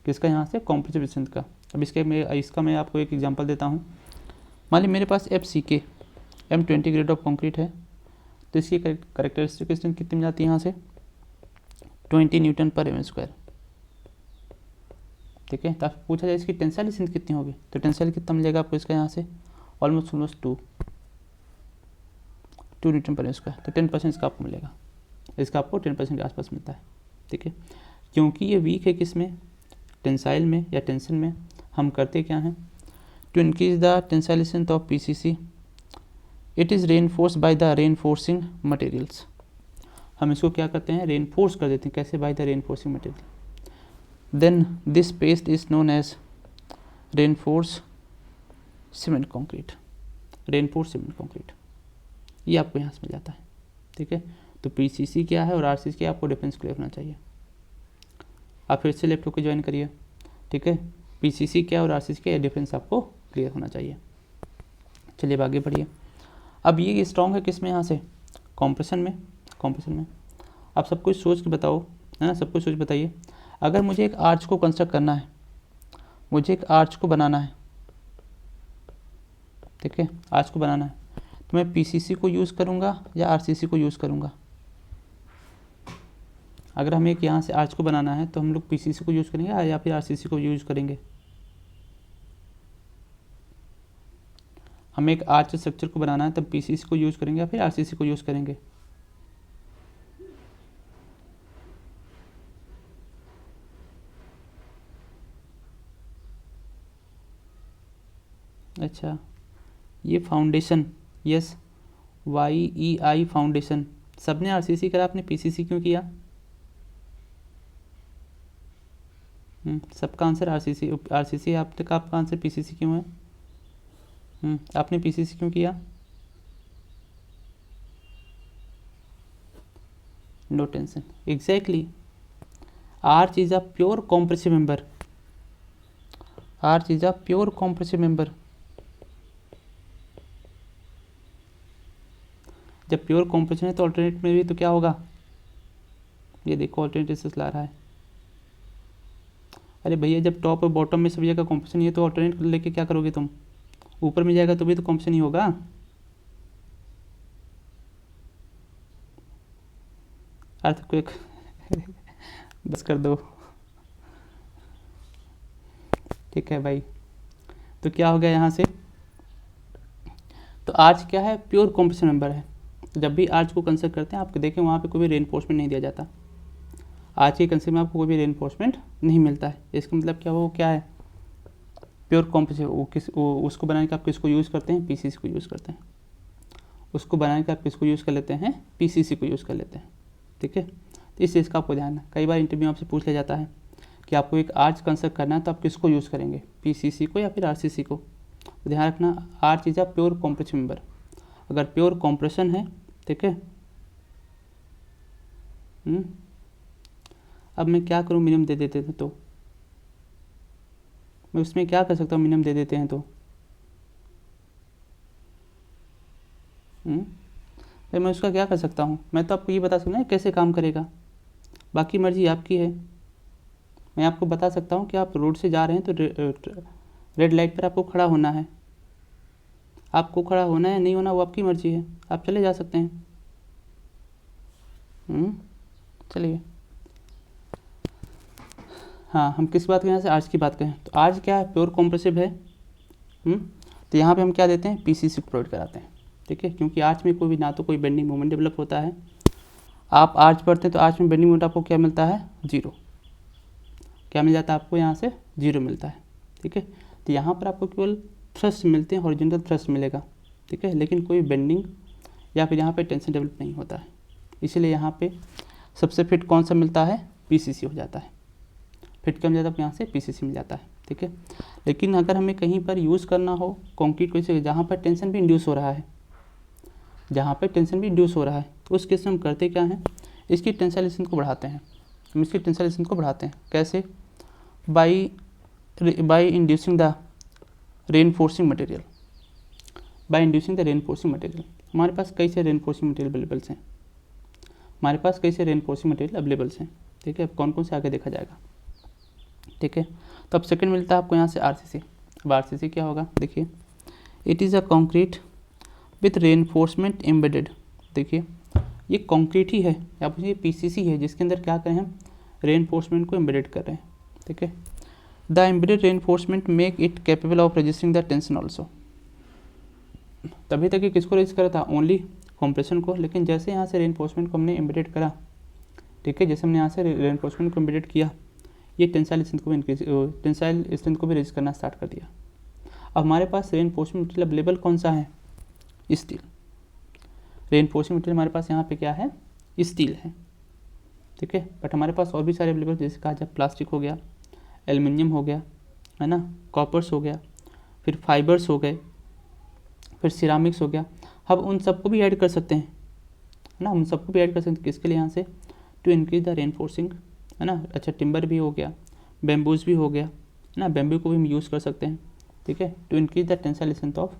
किसका, यहाँ से कॉम्प्रेसिव स्ट्रेंथ का। अब इसका मैं आपको एक एग्जांपल देता हूँ। मान लीजिए मेरे पास FCK M20 grade of concrete है, तो इसकी करेक्टरिस्टिक स्ट्रेंथ कितनी मिल जाती है यहाँ से 20 न्यूटन पर m²। ठीक है, तो आपसे पूछा जाए इसकी टेंसाइल स्ट्रेंथ कितनी होगी, तो टेंसाइल कितना मिलेगा आपको इसका यहाँ से ऑलमोस्ट 2 न्यूटन पर m²। तो 10% इसका आपको मिलेगा, इसका आपको 10% के आसपास मिलता है। ठीक है, क्योंकि ये वीक है किसमें, टेंसाइल में या टेंशन में, हम करते क्या हैं, to increase the tensile strength of PCC it is reinforce by the reinforcing materials. हम इसको क्या करते हैं, रेनफोर्स कर देते हैं, कैसे, by the reinforcing material. Then this paste is known as reinforce cement concrete, reinforce cement concrete, ये आपको यहाँ से मिल जाता है। ठीक है, तो PCC क्या है और RCC क्या है, आपको डिफरेंस क्लियर होना चाहिए। आप फिर से लेफ्ट होकर ज्वाइन करिए। ठीक है, PCC क्या और RCC क्या, डिफरेंस आपको क्लियर होना चाहिए। चलिए आगे बढ़िए। अब ये स्ट्रॉन्ग है किस में, यहाँ से कॉम्प्रेशन में, कॉम्प्रेशन में। आप सब कुछ सोच के बताओ, है ना, सब कुछ सोच बताइए। अगर मुझे एक आर्च को कंस्ट्रक्ट करना है, मुझे एक आर्च को बनाना है, ठीक है, आर्च को बनाना है, तो मैं PCC को यूज़ करूँगा या RCC को यूज़ करूँगा। अगर हमें एक यहाँ से आर्च को बनाना है तो हम लोग PCC को यूज़ करेंगे या फिर RCC को यूज़ करेंगे। हमें एक आर्च स्ट्रक्चर को बनाना है तब PCC को यूज़ करेंगे या फिर RCC को यूज़ करेंगे। अच्छा, ये फाउंडेशन, यस, YEI फाउंडेशन, सबने RCC करा, आपने PCC क्यों किया? सबका आंसर RCC है, आपका आंसर PCC क्यों है? आपने PCC क्यों किया? No tension, exactly, arch is a pure compressive member, arch is a pure compressive member. जब प्योर कॉम्प्रेशन है तो अल्टरनेट में भी तो क्या होगा, ये देखो अल्टरनेट ला रहा है। अरे भैया, जब टॉप और बॉटम में सभी जगह कॉम्प्रेशन ही है तो अल्टरनेट लेके क्या करोगे तुम, ऊपर में जाएगा तो भी तो कॉम्प्रेशन ही होगा। अर्थक्वेक बस कर दो। ठीक है भाई, तो क्या हो गया यहाँ से, तो आर्च क्या है, प्योर कॉम्प्रेशन मेंबर है। जब भी आर्च को कंस्ट्रक्ट करते हैं आप देखें वहाँ पे कोई भी रेनफोर्समेंट नहीं दिया जाता। आर्च के कंसेप्ट में आपको कोई भी रेनफोर्समेंट नहीं मिलता है। इसका मतलब क्या, वो क्या है, प्योर कॉम्प्रेसिव। उसको बनाने के आप किसको यूज़ करते हैं, PCC को यूज़ करते हैं। उसको बनाने के आप किसको यूज़ कर लेते हैं, PCC को यूज़ कर लेते हैं। ठीक है, तो इस चीज़ का आपको ध्यान है। कई बार इंटरव्यू आपसे पूछ लिया जाता है कि आपको एक आर्च कंस्ट्रक्ट करना है तो आप किसको यूज़ करेंगे, PCC को या फिर RCC को। तो ध्यान रखना, arch is a pure compressive member. अगर प्योर कॉम्प्रेशन है, ठीक है, अब मैं क्या करूँ, मिनिमम दे देते थे तो मैं उसमें क्या कर सकता हूँ, मिनिमम दे देते हैं तो फिर मैं उसका क्या कर सकता हूँ। मैं तो आपको ये बता सकता हूँ कैसे काम करेगा, बाकी मर्जी आपकी है। मैं आपको बता सकता हूँ कि आप रोड से जा रहे हैं तो रेड लाइट पर आपको खड़ा होना है, आपको खड़ा होना है नहीं होना वो आपकी मर्जी है, आप चले जा सकते हैं। चलिए, हाँ, हम किस बात के यहाँ से आर्च की बात करें, तो आर्च क्या है, प्योर कॉम्प्रेसिव है। तो यहाँ पे हम क्या देते हैं, PCC को प्रोवाइड कराते हैं। ठीक है, क्योंकि आर्च में कोई भी ना तो कोई बेंडिंग मोमेंट डेवलप होता है। आप आर्च पढ़ते हैं तो आर्च में बेंडिंग मोमेंट आपको क्या मिलता है, 0। क्या मिल जाता है आपको, यहाँ से 0 मिलता है। ठीक है, तो यहाँ पर आपको केवल थ्रस्ट मिलते हैं, हॉरिजॉन्टल थ्रस्ट मिलेगा। ठीक है, लेकिन कोई बेंडिंग या फिर यहाँ पे टेंशन डेवलप नहीं होता है। इसीलिए यहाँ पे सबसे फिट कौन सा मिलता है, PCC हो जाता है। फिट क्या मिल जाता है, यहाँ से PCC मिल जाता है। ठीक है, लेकिन अगर हमें कहीं पर यूज़ करना हो कंक्रीट को, जहाँ पर टेंशन भी इंड्यूस हो रहा है, जहाँ पर टेंशन भी इंड्यूस हो रहा है, तो उस केस में हम करते क्या हैं, इसकी टेंसाइल स्ट्रेंथ को बढ़ाते हैं। हम इसकी टेंसाइल स्ट्रेंथ को बढ़ाते हैं कैसे, by inducing the reinforcing material, by inducing the reinforcing material. हमारे पास कई सारे रेनफोर्सिंग मटेरियल अवेलेबल्स हैं। हमारे पास कैसे रेनफोर्सिंग मटेरियल अवेलेबल्स हैं, ठीक है। अब कौन कौन से आगे देखा जाएगा, ठीक है। तो अब सेकंड मिलता है आपको यहाँ से आरसीसी। अब आरसीसी क्या होगा, देखिए, it is a concrete with reinforcement embedded. देखिए ये कंक्रीट ही है, या पूछिए पीसीसी है, जिसके अंदर क्या करें हम, रेनफोर्समेंट को एम्बेडेड कर रहे हैं, ठीक है। The embedded reinforcement make it capable of resisting the tension also. तभी तक ये किसको रेजिस्ट करा था, ओनली कॉम्प्रेशन को, लेकिन जैसे यहाँ से रेनफोर्समेंट को हमने एम्बेडेड करा, ठीक है, जैसे हमने यहाँ से रेनफोर्समेंट को एम्बेडेड किया, ये टेंसाइल स्ट्रेंथ को भी टेंसाइल स्ट्रेंथ को भी रेजिस्ट करना स्टार्ट कर दिया। अब हमारे पास रेनफोर्समेंट मटेरियल अवेलेबल कौन सा है, स्टील। रेनफोर्सिंग मटेरियल हमारे पास यहाँ पे क्या है, स्टील है, ठीक है। बट हमारे पास और भी सारे अवेलेबल, जैसे कहा जाए प्लास्टिक हो गया, एल्युमिनियम हो गया, है ना, कॉपर्स हो गया, फिर फाइबर्स हो गए, फिर सिरामिक्स हो गया। हम उन सबको भी ऐड कर सकते हैं, है ना, उन सबको भी ऐड कर सकते हैं, किसके लिए, यहाँ से टू इंक्रीज द रेनफोर्सिंग, है ना। अच्छा, टिम्बर भी हो गया, बेम्बूज भी हो गया, है ना, बेम्बू को भी हम यूज़ कर सकते हैं, ठीक है, to increase the tensile strength of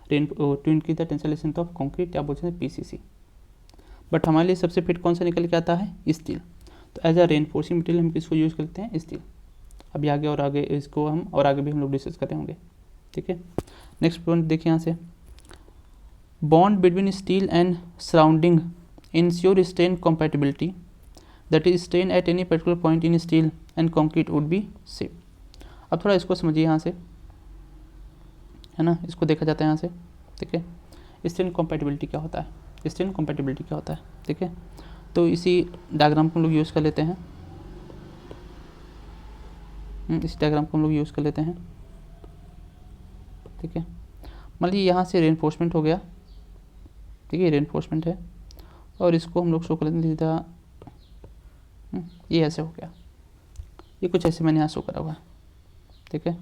to increase the tensile strength of concrete, या बोलते हैं पीसीसी। बट हमारे लिए सबसे फिट कौन सा निकल के आता है, स्टील। तो एज अ रेनफोर्सिंग मटेरियल हम किसको यूज़ करते हैं, स्टील। अभी आगे और आगे इसको हम और आगे भी हम लोग डिस्कस कर रहे होंगे, ठीक है। नेक्स्ट पॉइंट देखिए यहाँ से, bond between steel and surrounding ensure strain compatibility, that is strain at any particular point in steel and concrete would be same। अब थोड़ा इसको समझिए यहाँ से, है ना, इसको देखा जाता है यहाँ से, ठीक है। स्ट्रेन compatibility क्या होता है, स्ट्रेन compatibility क्या होता है, ठीक है। तो इसी डायग्राम को हम लोग यूज़ कर लेते हैं, इस डायग्राम को हम लोग यूज़ कर लेते हैं, ठीक है। मान लीजिए यहाँ से रेनफोर्समेंट हो गया, ठीक है, रेनफोर्समेंट है, और इसको हम लोग शो कर लेते हैं सीधा, ये ऐसे हो गया, ये कुछ ऐसे मैंने यहाँ शो करा हुआ है, ठीक है।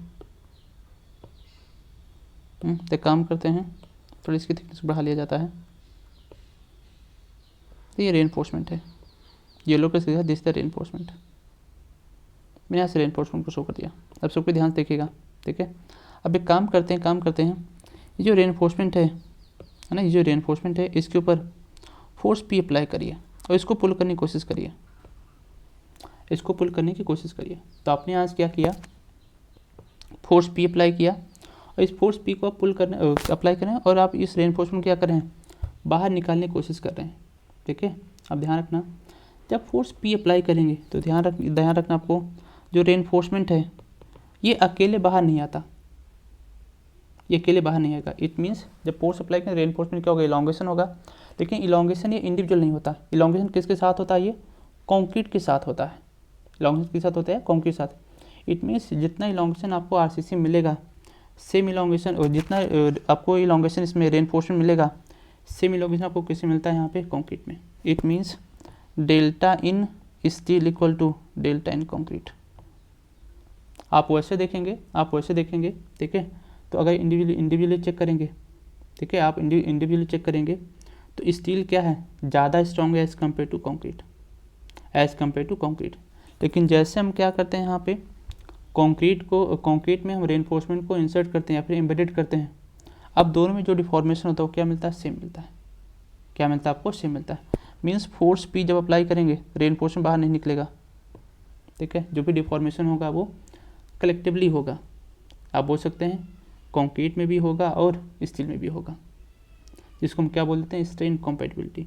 तो काम करते हैं, थोड़ी इसकी थिकनेस बढ़ा लिया जाता है, तो ये रेनफोर्समेंट है, येलो पे सीधा दिस द रेनफोर्समेंट, मैंने यहाँ से रेनफोर्समेंट को शो कर दिया। अब सबको ध्यान से देखिएगा, ठीक है। अब एक काम करते हैं, ये जो रेनफोर्समेंट है ना, ये जो रेनफोर्समेंट है, इसके ऊपर फोर्स पी अप्लाई करिए और इसको पुल करने की कोशिश करिए, इसको पुल करने की कोशिश करिए। तो आपने आज क्या किया, फोर्स पी अप्लाई किया, और इस फोर्स पी को आप पुल करने अप्लाई करें, और आप इस रेनफोर्समेंट क्या करें, बाहर निकालने की कोशिश कर रहे हैं, ठीक है। अब ध्यान रखना, जब फोर्स पी अप्लाई करेंगे तो ध्यान रखना आपको, जो रेनफोर्समेंट है ये अकेले बाहर नहीं आता, ये अकेले बाहर नहीं आएगा। इट मीन्स जब फोर्स अप्लाई करें, रेनफोर्समेंट क्या होगा, इलॉन्गेशन होगा, लेकिन इलॉन्गेशन ये इंडिविजुअल नहीं होता, इलॉन्गेशन किसके साथ होता है, ये कंक्रीट के साथ होता है, इलॉन्गेशन के साथ होता है कंक्रीट के साथ। इट मीन्स जितना इलॉन्गेशन आपको आरसीसी मिलेगा, सेम इलॉन्गेशन, और जितना आपको इलॉन्गेशन इसमें रेनफोर्समेंट मिलेगा, सेम इलॉन्गेशन आपको किससे मिलता है यहाँ पे, कंक्रीट में। It means delta in steel equal to delta in concrete. आप वैसे देखेंगे, ठीक है। तो अगर इंडिविजुअली चेक करेंगे, ठीक है, आप इंडिविजुअली चेक करेंगे तो स्टील क्या है, ज़्यादा स्ट्रॉन्ग है एज़ कम्पेयर टू कंक्रीट, लेकिन जैसे हम क्या करते हैं यहाँ पे, कंक्रीट में हम रेनफोर्समेंट को इंसर्ट करते हैं या फिर एम्बेडेड करते हैं, अब दोनों में जो डिफॉर्मेशन होता है वो क्या मिलता है, सेम मिलता है। क्या मिलता है आपको, सेम मिलता है। मीन्स फोर्स पी जब अप्लाई करेंगे, रेनफोर्समेंट बाहर नहीं निकलेगा, ठीक है। जो भी डिफॉर्मेशन होगा वो कलेक्टिवली होगा, आप बोल सकते हैं कंक्रीट में भी होगा और स्टील में भी होगा, जिसको हम क्या बोलते हैं, स्ट्रेन कॉम्पैटिबिलिटी।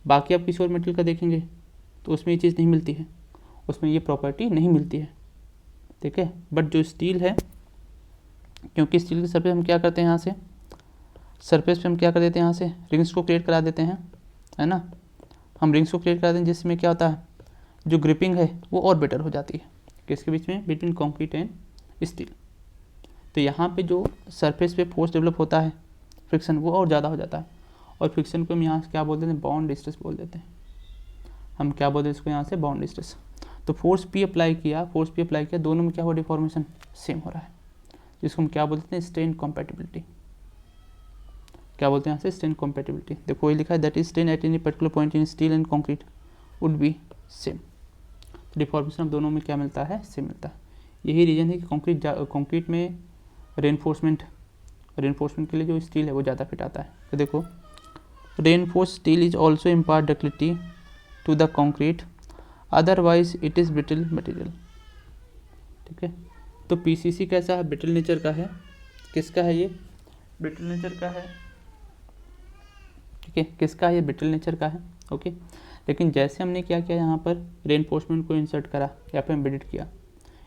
बाकी आप किसी और मटेरियल का देखेंगे तो उसमें ये चीज़ नहीं मिलती है, उसमें ये प्रॉपर्टी नहीं मिलती है, ठीक है। बट जो स्टील है, क्योंकि स्टील के सरफेस हम क्या करते हैं, यहाँ से सरफेस पे हम क्या कर देते हैं, यहाँ से रिंग्स को क्रिएट करा देते हैं, है ना, हम रिंग्स को क्रिएट करा देते हैं, जिसमें क्या होता है, जो ग्रिपिंग है वो और बेटर हो जाती है, किसके बीच में, बिटवीन कंक्रीट एंड स्टील। तो यहाँ पे जो सरफेस पे फोर्स डेवलप होता है, फ्रिक्शन, वो और ज़्यादा हो जाता है, और फ्रिक्शन को हम यहाँ से क्या बोल देते हैं, बॉन्ड स्ट्रेस बोल देते हैं। हम क्या बोलते हैं इसको यहाँ से, बॉन्ड स्ट्रेस। तो फोर्स पी अप्लाई किया, दोनों में क्या हुआ, डिफॉर्मेशन सेम हो रहा है, जिसको हम क्या बोलते हैं, स्ट्रेन कॉम्पैटिबिलिटी। क्या बोलते हैं यहाँ से, स्ट्रेन कॉम्पैटिबिलिटी। देखो ये लिखा है, that is strain at any particular point in steel and concrete would be same. Deformation दोनों में क्या मिलता है, सेम मिलता है। यही रीजन है कि कंक्रीट में रेनफोर्समेंट के लिए जो स्टील है वो ज़्यादा फिट आता है। तो देखो, reinforce steel is also impart ductility to the concrete, otherwise it is brittle material. ठीक है, तो पीसीसी कैसा है, ब्रिटल नेचर का है। किसका है ये, ब्रिटल नेचर का है। ठीक है, किसका है ये, ब्रिटल नेचर का है। ओके, लेकिन जैसे हमने क्या किया यहाँ पर रेनफोर्समेंट को इंसर्ट करा या फिर एम्बेडेड किया,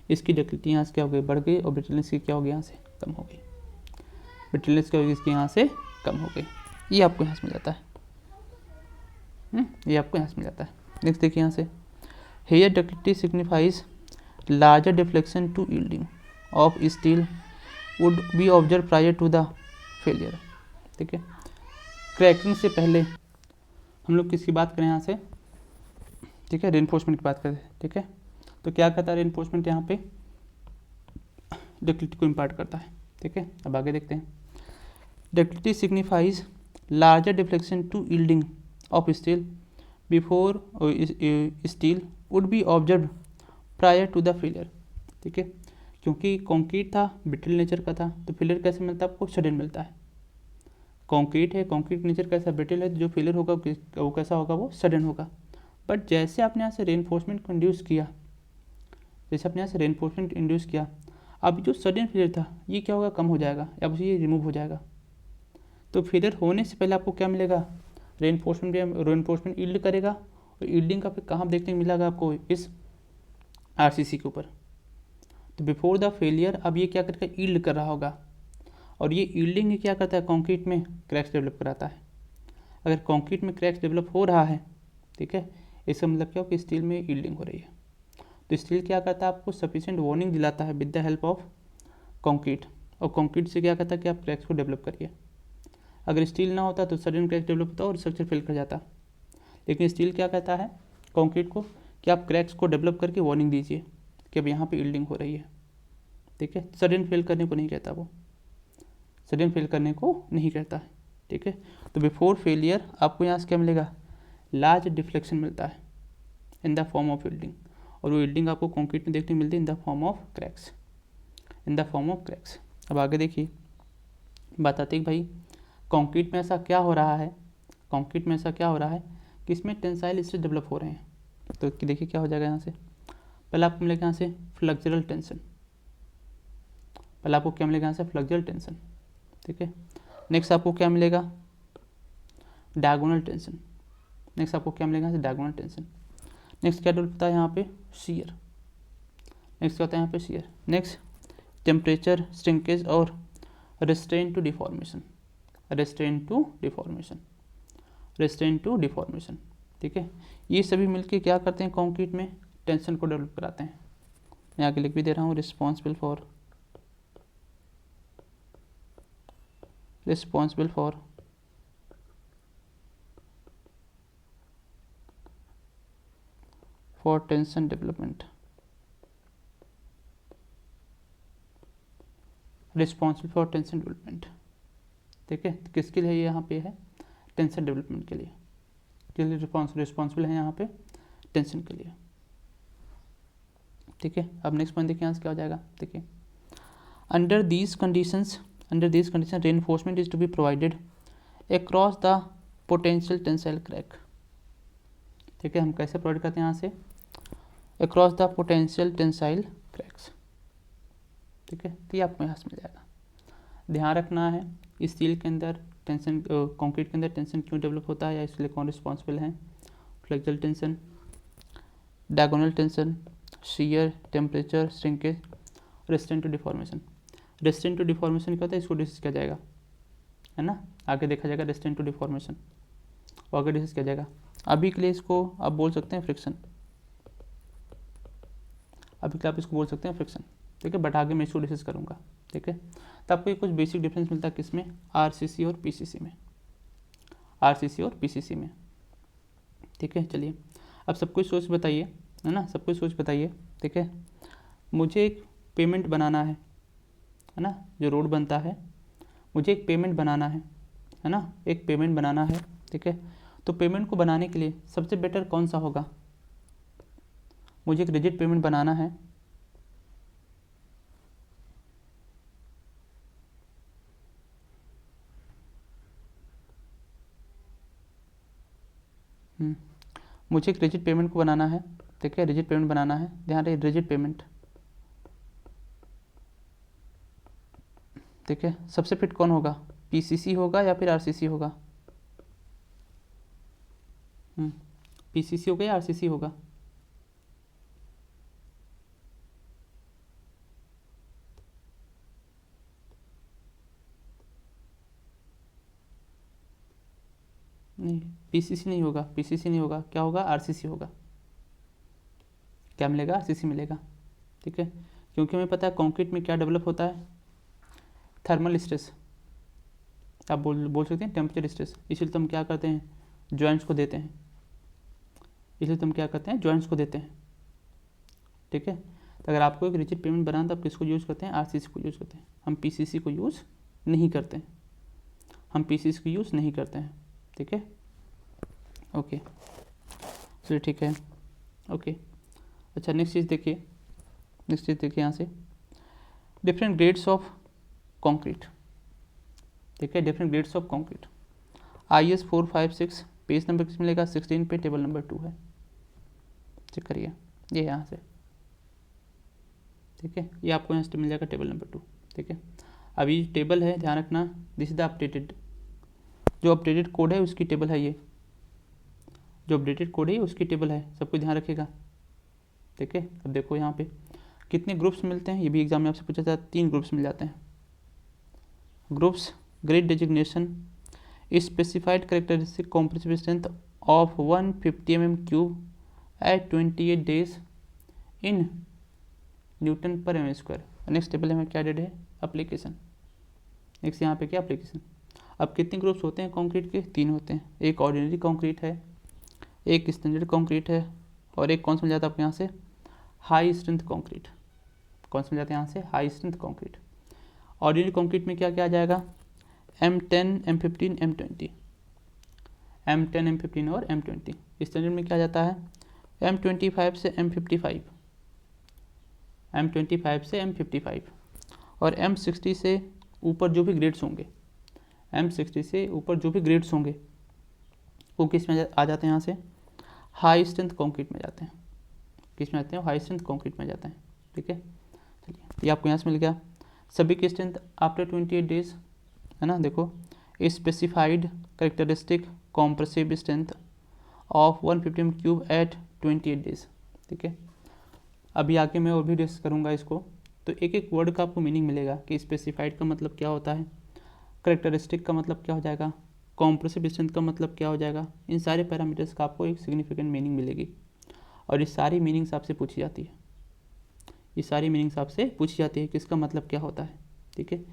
इसकी डक्टिलिटी यहाँ से क्या हो गई, बढ़ गई, और ब्रिटलनेस की क्या हो गई, यहाँ से कम हो गई। ब्रिटलनेस क्या होगी, इसकी यहाँ से कम हो गई। ये आपको यहाँ से मिल जाता है। ये आपको यहाँ से मिल जाता है। नेक्स्ट देखिए यहाँ से, here ductility signifies larger deflection to yielding of steel would be observe prior to the failure. ठीक है, क्रैकिंग से पहले हम लोग किसकी बात करें यहाँ से, ठीक है, रेनफोर्समेंट की बात करते हैं। ठीक है, तो क्या करता है रेनफोर्समेंट, यहाँ पे डक्टिलिटी को इम्पार्ट करता है। ठीक है, अब आगे देखते हैं। Ductility signifies larger deflection to yielding of steel before steel would be observe prior to the failure. ठीक है, क्योंकि कंक्रीट था, ब्रिटल नेचर का था, तो फेलियर कैसे मिलता है आपको, सडन मिलता है। कंक्रीट है, कंक्रीट नेचर कैसा, ब्रिटल है, तो जो फेलियर होगा वो कैसा होगा, वो सडन होगा। बट जैसे आपने यहाँ से रेनफोर्समेंट को इंड्यूस किया, जैसे आपने यहाँ से रेनफोर्समेंट इंड्यूस किया, अब जो सडन फेलियर था ये क्या होगा, कम हो जाएगा, या बस ये रिमूव हो जाएगा। तो फेलियर होने से पहले आपको क्या मिलेगा, रेनफोर्समेंट यील्ड करेगा, और यील्डिंग का फिर कहाँ देखने को मिलेगा आपको, इस आरसीसी के ऊपर। तो बिफोर द फेलियर अब ये क्या करेगा, यील्ड कर रहा होगा, और ये यील्डिंग क्या करता है, कंक्रीट में क्रैक्स डेवलप कराता है। अगर कंक्रीट में क्रैक्स डेवलप हो रहा है, ठीक है, इसका मतलब क्या हो कि स्टील में यील्डिंग हो रही है। तो स्टील क्या करता है, आपको सफिशिएंट वार्निंग दिलाता है with the help of concrete, और कंक्रीट से क्या करता है कि आप क्रैक्स को डेवलप करिए। अगर स्टील ना होता तो सडन क्रैक डेवलप होता और स्ट्रक्चर फेल कर जाता, लेकिन स्टील क्या कहता है कंक्रीट को कि आप क्रैक्स को डेवलप करके वार्निंग दीजिए कि अब यहाँ पे यील्डिंग हो रही है। ठीक है, सडन फेल करने को नहीं कहता, वो सडन फेल करने को नहीं कहता है। ठीक है, तो बिफोर फेलियर आपको यहाँ से क्या मिलेगा, लार्ज डिफ्लेक्शन मिलता है in the form of yielding, और वो यील्डिंग आपको कंक्रीट में देखने को मिलती है in the form of cracks, in the form of cracks. अब आगे देखिए, बताते हैं भाई कंक्रीट में ऐसा क्या हो रहा है, कंक्रीट में ऐसा क्या हो रहा है कि इसमें टेंसाइल स्ट्रेस डेवलप हो रहे हैं। तो देखिए क्या हो जाएगा, यहाँ से पहले आपको मिलेगा यहाँ से फ्लेक्सुरल टेंशन, पहले आपको क्या मिलेगा यहाँ से, फ्लेक्सुरल टेंशन। ठीक है, नेक्स्ट आपको क्या मिलेगा, डायगोनल टेंशन। नेक्स्ट आपको क्या मिलेगा यहाँ से, डायगोनल टेंशन। नेक्स्ट क्या डेवलप होता है यहाँ पे, शियर। नेक्स्ट क्या होता है यहाँ पे, शियर। नेक्स्ट टेम्परेचर, श्रिंकेज और restrain to deformation, restrain to deformation, restrain to deformation. ठीक है, ये सभी मिलके क्या करते हैं, कंक्रीट में टेंशन को डेवलप कराते हैं। मैं आगे लिख भी दे रहा हूँ, responsible for tension development, responsible for tension development. ठीक है, तो किसके लिए यहाँ पे है, टेंशन डेवलपमेंट के लिए, रिस्पॉन्सिबल है यहाँ पे टेंशन के लिए। ठीक है, अब नेक्स्ट पॉइंट देखिए यहाँ से क्या हो जाएगा, देखिए under these conditions reinforcement is to be provided across the potential tensile crack. ठीक है, हम कैसे प्रोवाइड करते हैं यहाँ से, across the potential tensile cracks. ठीक है, तो ये आपको यहाँ से मिल जाएगा। ध्यान रखना है स्टील के अंदर टेंशन, कंक्रीट के अंदर टेंशन क्यों डेवलप होता है या इसलिए कौन रिस्पॉन्सिबल है, flexural tension, diagonal tension, shear, temperature, shrinkage, restrain to deformation. Restrain to deformation क्या होता है, इसको डिस्कस किया जाएगा, है ना, आगे देखा जाएगा रेस्ट्रेन टू डिफॉर्मेशन, और आगे डिस्कस किया जाएगा। अभी के लिए इसको आप बोल सकते हैं फ्रिक्शन, अभी के लिए आप इसको बोल सकते हैं फ्रिक्शन। ठीक है, बट आगे मैं इसको डिस्कस करूँगा। ठीक है, तो आपको कुछ बेसिक डिफरेंस मिलता है किसमें, आरसीसी और पीसीसी में, आरसीसी और पीसीसी में। ठीक है, चलिए अब सब कुछ सोच बताइए, है ना, सब कुछ सोच बताइए। ठीक है, मुझे एक पेमेंट बनाना है ना, जो रोड बनता है मुझे एक पेमेंट बनाना है ना, एक पेमेंट बनाना है। ठीक है, तो पेमेंट को बनाने के लिए सबसे बेटर कौन सा होगा, मुझे एक रिजिड पेमेंट बनाना है। मुझे एक रिजिड पेमेंट को बनाना है, ठीक है, रिजिड पेमेंट बनाना है, ध्यान रहे रिजिड पेमेंट, ठीक है। सबसे फिट कौन होगा, पीसीसी होगा या फिर आरसीसी होगा, पीसीसी होगा या आरसीसी होगा, नहीं पीसीसी नहीं होगा, पीसीसी नहीं होगा, क्या होगा, आरसीसी होगा। क्या मिलेगा, आरसीसी मिलेगा, ठीक है, क्योंकि हमें पता है कंक्रीट में क्या डेवलप होता है, थर्मल स्ट्रेस, आप बोल सकते हैं टेम्परेचर स्ट्रेस, इसलिए तुम क्या करते हैं, जॉइंट्स को देते हैं, इसलिए तुम क्या करते हैं, जॉइंट्स को देते हैं, ठीक है। तो अगर आपको एक रिजिड पेमेंट बनाना तो आप किसको यूज़ करते हैं, आरसीसी को यूज़ करते हैं, हम पीसीसी को यूज़ नहीं करते हैं, हम पीसीसी को यूज़ नहीं करते हैं, ठीक है, ओके, चलिए ठीक है, ओके। अच्छा नेक्स्ट चीज़ देखिए, यहाँ से डिफरेंट ग्रेड्स ऑफ कंक्रीट, ठीक है, different grades of concrete, IS 456 page number किस मिलेगा, 16 पे टेबल नंबर 2 है, चेक करिए, ये यहाँ से, ठीक है, ये आपको यहाँ से मिल जाएगा टेबल नंबर 2, ठीक है। अभी टेबल है, ध्यान रखना, दिस इज द अपडेटेड, जो अपडेटेड कोड है उसकी टेबल है, ये जो अपडेटेड कोड है उसकी टेबल है, सबको ध्यान रखिएगा, ठीक है। अब देखो यहाँ पे कितने ग्रुप्स मिलते हैं, ये भी एग्जाम में आपसे पूछा था, 3 ग्रुप्स मिल जाते हैं, groups, grade designation, specified characteristic compressive strength of 150 mm cube at 28 days in newton per M square. Next table में क्या डेड है, एप्लीकेशन, नेक्स्ट यहाँ पे क्या एप्लीकेशन। अब कितने ग्रुप्स होते हैं कंक्रीट के, 3 होते हैं, एक ऑर्डिनरी कंक्रीट है, एक स्टैंडर्ड कंक्रीट है, और एक कौन सा मिल जाता है आपको यहाँ से, हाई स्ट्रेंथ कंक्रीट, कौन सा मिल जाता है यहाँ से, high strength concrete. Ordinary concrete में क्या क्या आ जाएगा, M10, M15, M20, M10, M15 और M20। स्टैंडर्ड में क्या जाता है, M25 से M55, M25 से M55, और M60 से ऊपर जो भी ग्रेड्स होंगे, M60 से ऊपर जो भी ग्रेड्स होंगे वो किस में आ जाते हैं, यहाँ से हाई स्ट्रेंथ कंक्रीट में जाते हैं, किस में आते हैं, हाई स्ट्रेंथ कंक्रीट में जाते हैं, ठीक है। चलिए ये आपको यहाँ से मिल गया, सभी की स्ट्रेंथ आफ्टर 28 डेज है ना, देखो specified characteristic compressive strength of 150 mm cube at 28 days, ठीक है। अभी आके मैं और भी डिस्कस करूँगा इसको, तो एक एक वर्ड का आपको मीनिंग मिलेगा कि स्पेसिफाइड का मतलब क्या होता है, कैरेक्टरिस्टिक का मतलब क्या हो जाएगा, कॉम्प्रेसिव स्ट्रेंथ का मतलब क्या हो जाएगा, इन सारे पैरामीटर्स का आपको एक सिग्निफिकेंट मीनिंग मिलेगी, और ये सारी मीनिंग्स आपसे पूछी जाती है, ये सारी मीनिंग्स आपसे पूछी जाती है कि इसका मतलब क्या होता है, ठीक है।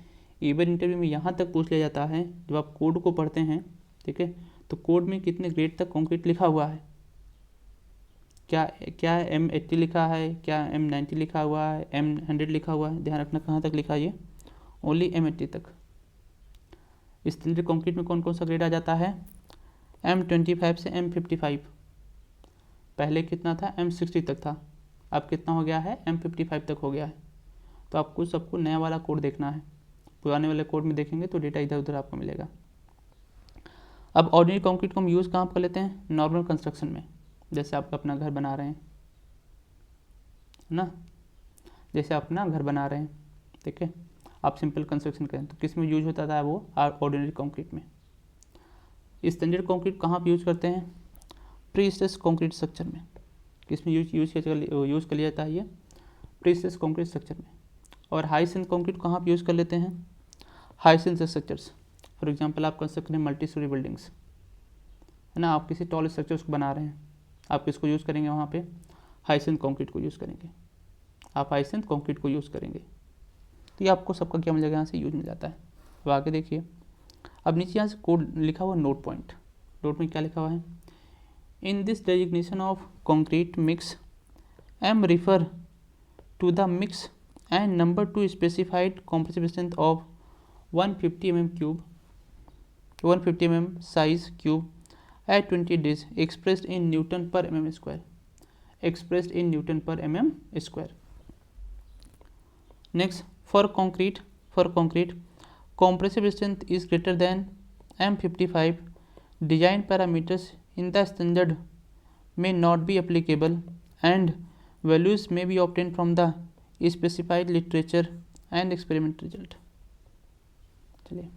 इवन इंटरव्यू में यहाँ तक पूछ लिया जाता है, जब आप कोड को पढ़ते हैं, ठीक है, तो कोड में कितने ग्रेड तक कंक्रीट लिखा हुआ है, क्या क्या M80 लिखा है, क्या M90 लिखा हुआ है, M100 लिखा हुआ है, ध्यान रखना कहाँ तक लिखा है, ये ओनली M80 तक। स्टैंडर्ड कंक्रीट में कौन कौन सा ग्रेड आ जाता है, M25 से M55, पहले कितना था, M60 तक था, अब कितना हो गया है, M55 तक हो गया है। तो आपको सबको नया वाला कोड देखना है, पुराने वाले कोड में देखेंगे तो डेटा इधर उधर आपको मिलेगा। अब ऑर्डिनरी कंक्रीट को हम यूज़ कहाँ कर लेते हैं, नॉर्मल कंस्ट्रक्शन में, जैसे आप अपना घर बना रहे हैं ना, जैसे अपना घर बना रहे हैं, ठीक है, आप सिंपल कंस्ट्रक्शन करें तो किस में यूज होता था, वो ऑर्डिनरी कंक्रीट में। स्टैंडर्ड कंक्रीट कहाँ पर यूज़ करते हैं, प्री स्ट्रेस कंक्रीट स्ट्रक्चर में, किस में यूज़ कर लिया जाता है, ये प्री स्ट्रेस कंक्रीट स्ट्रक्चर में। और हाई स्ट्रेंथ कंक्रीट कहाँ पर यूज़ कर लेते हैं, high strength structures, for example आप कंस्ट्रक्ट करें मल्टी स्टोरी बिल्डिंग्स, है ना, आप किसी टॉल स्ट्रक्चर्स को बना रहे हैं, आप किसको यूज़ करेंगे वहाँ पे, हाई स्ट्रेंथ कंक्रीट को यूज़ करेंगे, आप हाई स्ट्रेंथ कंक्रीट को यूज़ करेंगे, तो ये आपको सबका क्या मिल जाएगा, यहाँ से यूज मिल जाता है। अब आगे देखिए, अब नीचे यहाँ से कोड लिखा हुआ नोट पॉइंट, नोट में क्या लिखा हुआ है, in this designation of concrete mix M refer to the mix and number 2 specified compressive strength of 150 mm cube, 150 mm size cube at 20 days expressed in Newton per mm square, expressed in Newton per mm square. Next, for concrete, compressive strength is greater than M55. Design parameters in the standard may not be applicable and values may be obtained from the specified literature and experiment result। चलिए,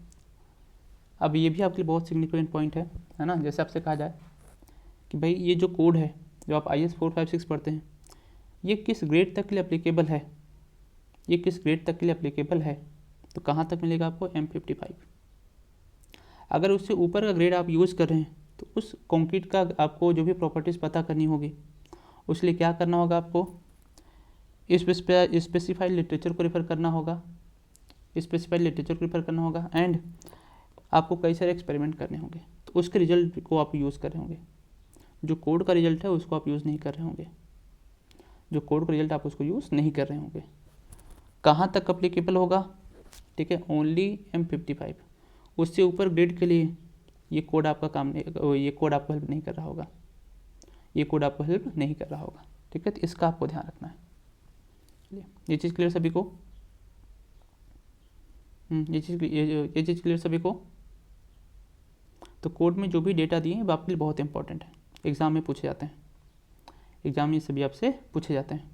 अब ये भी आपके लिए बहुत सिग्निफिकेंट पॉइंट है ना। जैसे आपसे कहा जाए कि भाई ये जो कोड है जो आप IS 456 पढ़ते हैं, ये किस ग्रेड तक के लिए एप्लीकेबल है, ये किस ग्रेड तक के लिए एप्लीकेबल है, तो कहाँ तक मिलेगा आपको, M55। अगर उससे ऊपर का ग्रेड आप यूज़ कर रहे हैं तो उस कंक्रीट का आपको जो भी प्रॉपर्टीज़ पता करनी होगी, उसके लिए क्या करना होगा, आपको स्पेसिफाइड लिटरेचर को रेफ़र करना होगा, स्पेसिफाइड लिटरेचर को रेफ़र करना होगा एंड आपको कई सारे एक्सपेरिमेंट करने होंगे। तो उसके रिजल्ट को आप यूज़ कर रहे होंगे, जो कोड का रिजल्ट है उसको आप यूज़ नहीं कर रहे होंगे, जो कोड का रिजल्ट आप उसको यूज़ नहीं कर रहे होंगे। कहाँ तक अप्लीकेबल होगा, ठीक है, ओनली M55। उससे ऊपर ग्रेड के लिए ये कोड आपका काम नहीं, ये कोड आपको हेल्प नहीं कर रहा होगा, ये कोड आपको हेल्प नहीं कर रहा होगा, ठीक है। तो इसका आपको ध्यान रखना है। ये चीज़ क्लियर सभी को, ये चीज़ क्लियर सभी को। तो कोड में जो भी डेटा दिए हैं वो आपके लिए बहुत इंपॉर्टेंट है, एग्ज़ाम में पूछे जाते हैं, एग्ज़ाम में सभी आपसे पूछे जाते हैं,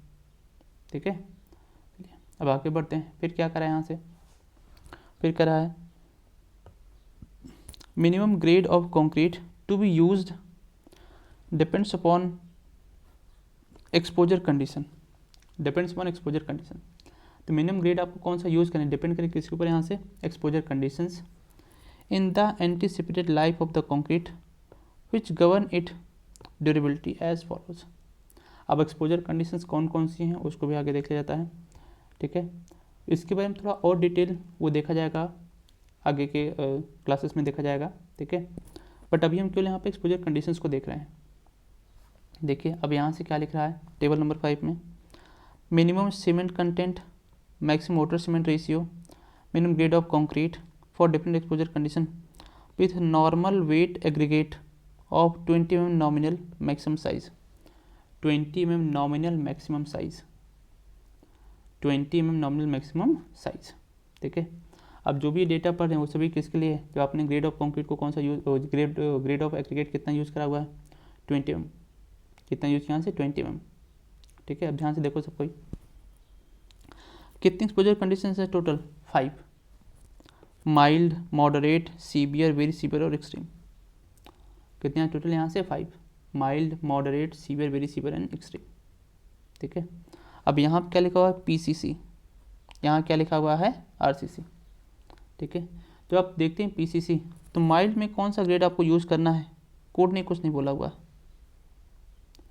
ठीक है। चलिए अब आगे बढ़ते हैं। फिर क्या करा है यहाँ से, फिर करा है minimum grade of concrete to be used depends upon exposure condition, depends upon exposure condition. तो मिनिमम ग्रेड आपको कौन सा यूज़ करना है, डिपेंड करें किसके ऊपर, यहाँ से exposure conditions in the anticipated life of the concrete which govern it durability as follows. अब एक्सपोजर कंडीशंस कौन कौन सी हैं उसको भी आगे देख लिया जाता है, ठीक है। इसके बारे में थोड़ा और डिटेल वो देखा जाएगा आगे के क्लासेस में देखा जाएगा, ठीक है। बट अभी हम केवल यहाँ पे एक्सपोजर कंडीशंस को देख रहे हैं। देखिए अब यहाँ से क्या लिख रहा है टेबल नंबर 5 में, minimum cement content, maximum water cement ratio, minimum grade of concrete for different exposure condition with normal weight aggregate of 20 mm nominal maximum size, 20 mm nominal maximum size, 20 mm nominal maximum size, ठीक है। अब जो भी डेटा पढ़ रहे हैं वो सभी किसके लिए है, जो आपने ग्रेड ऑफ कंक्रीट को कौन सा यूज, ग्रेड ऑफ एग्रीगेट कितना यूज़ करा हुआ है, 20 mm, कितना यूज़ यहाँ से 20 mm, ठीक है। अब ध्यान से देखो सब कोई, कितनी एक्सपोजर कंडीशन है total, 5, mild, moderate, severe, very severe और एक्सट्रीम। कितने टोटल यहाँ से 5, mild, moderate, severe, very severe and extreme, ठीक है। अब यहाँ क्या लिखा हुआ है PCC, यहाँ क्या लिखा हुआ है RCC, ठीक है। तो आप देखते हैं PCC, तो माइल्ड में कौन सा ग्रेड आपको यूज़ करना है, कोड ने कुछ नहीं बोला हुआ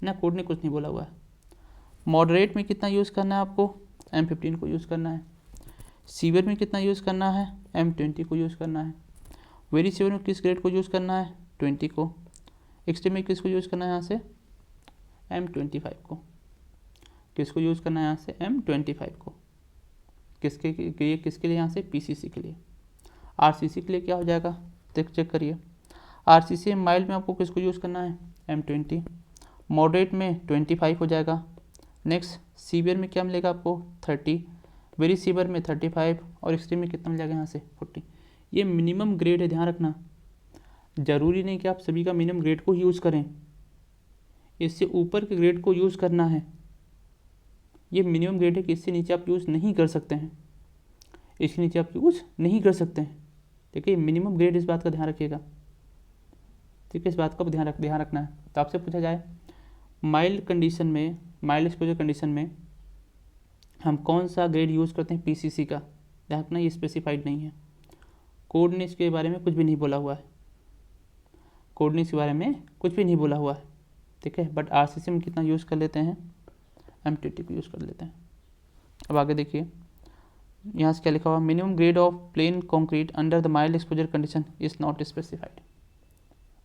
ना, कोड ने कुछ नहीं बोला हुआ है। मॉडरेट में कितना यूज़ करना है आपको, M15 को यूज़ करना है। सीवियर में कितना यूज़ करना है, M20 को यूज़ करना है। वेरी सीवियर में किस ग्रेड को यूज़ करना है, 20 को। एक्सट्रीम में किसको यूज़ करना है यहाँ से, M25 को। किसको यूज़ करना है यहाँ से, M25 को। किसके लिए, किसके लिए यहाँ से, PCC के लिए। RCC के लिए क्या हो जाएगा, चेक करिए। RCC माइल्ड में आपको किसको यूज़ करना है, M20। मॉडरेट में 25 हो जाएगा। नेक्स्ट सीवियर में क्या मिलेगा आपको, 30। वेरी सीवियर में 35 और एक्सट्रीम में कितना मिल जाएगा यहाँ से, 40। ये मिनिमम ग्रेड है, ध्यान रखना। ज़रूरी नहीं कि आप सभी का मिनिमम ग्रेड को यूज़ करें, इससे ऊपर के ग्रेड को यूज़ करना है। ये मिनिमम ग्रेड है कि इससे नीचे आप यूज़ नहीं कर सकते हैं, इसके नीचे आप यूज़ नहीं कर सकते हैं, ठीक है। मिनिमम ग्रेड, इस बात का ध्यान रखिएगा, ठीक है, इस बात का ध्यान रखना है। तो आपसे पूछा जाए माइल्ड कंडीशन में, माइल्ड एक्सपोजर कंडीशन में हम कौन सा ग्रेड यूज़ करते हैं, PCC का। ध्यान रखना ये स्पेसिफाइड नहीं है, कोड ने इसके बारे में कुछ भी नहीं बोला हुआ है, कोड ने इसके बारे में कुछ भी नहीं बोला हुआ है, ठीक है। बट RCC में कितना यूज़ कर लेते हैं, M20 को यूज़ कर लेते हैं। अब आगे देखिए यहाँ से क्या लिखा हुआ, minimum grade of plane concrete under the mild exposure condition is not specified,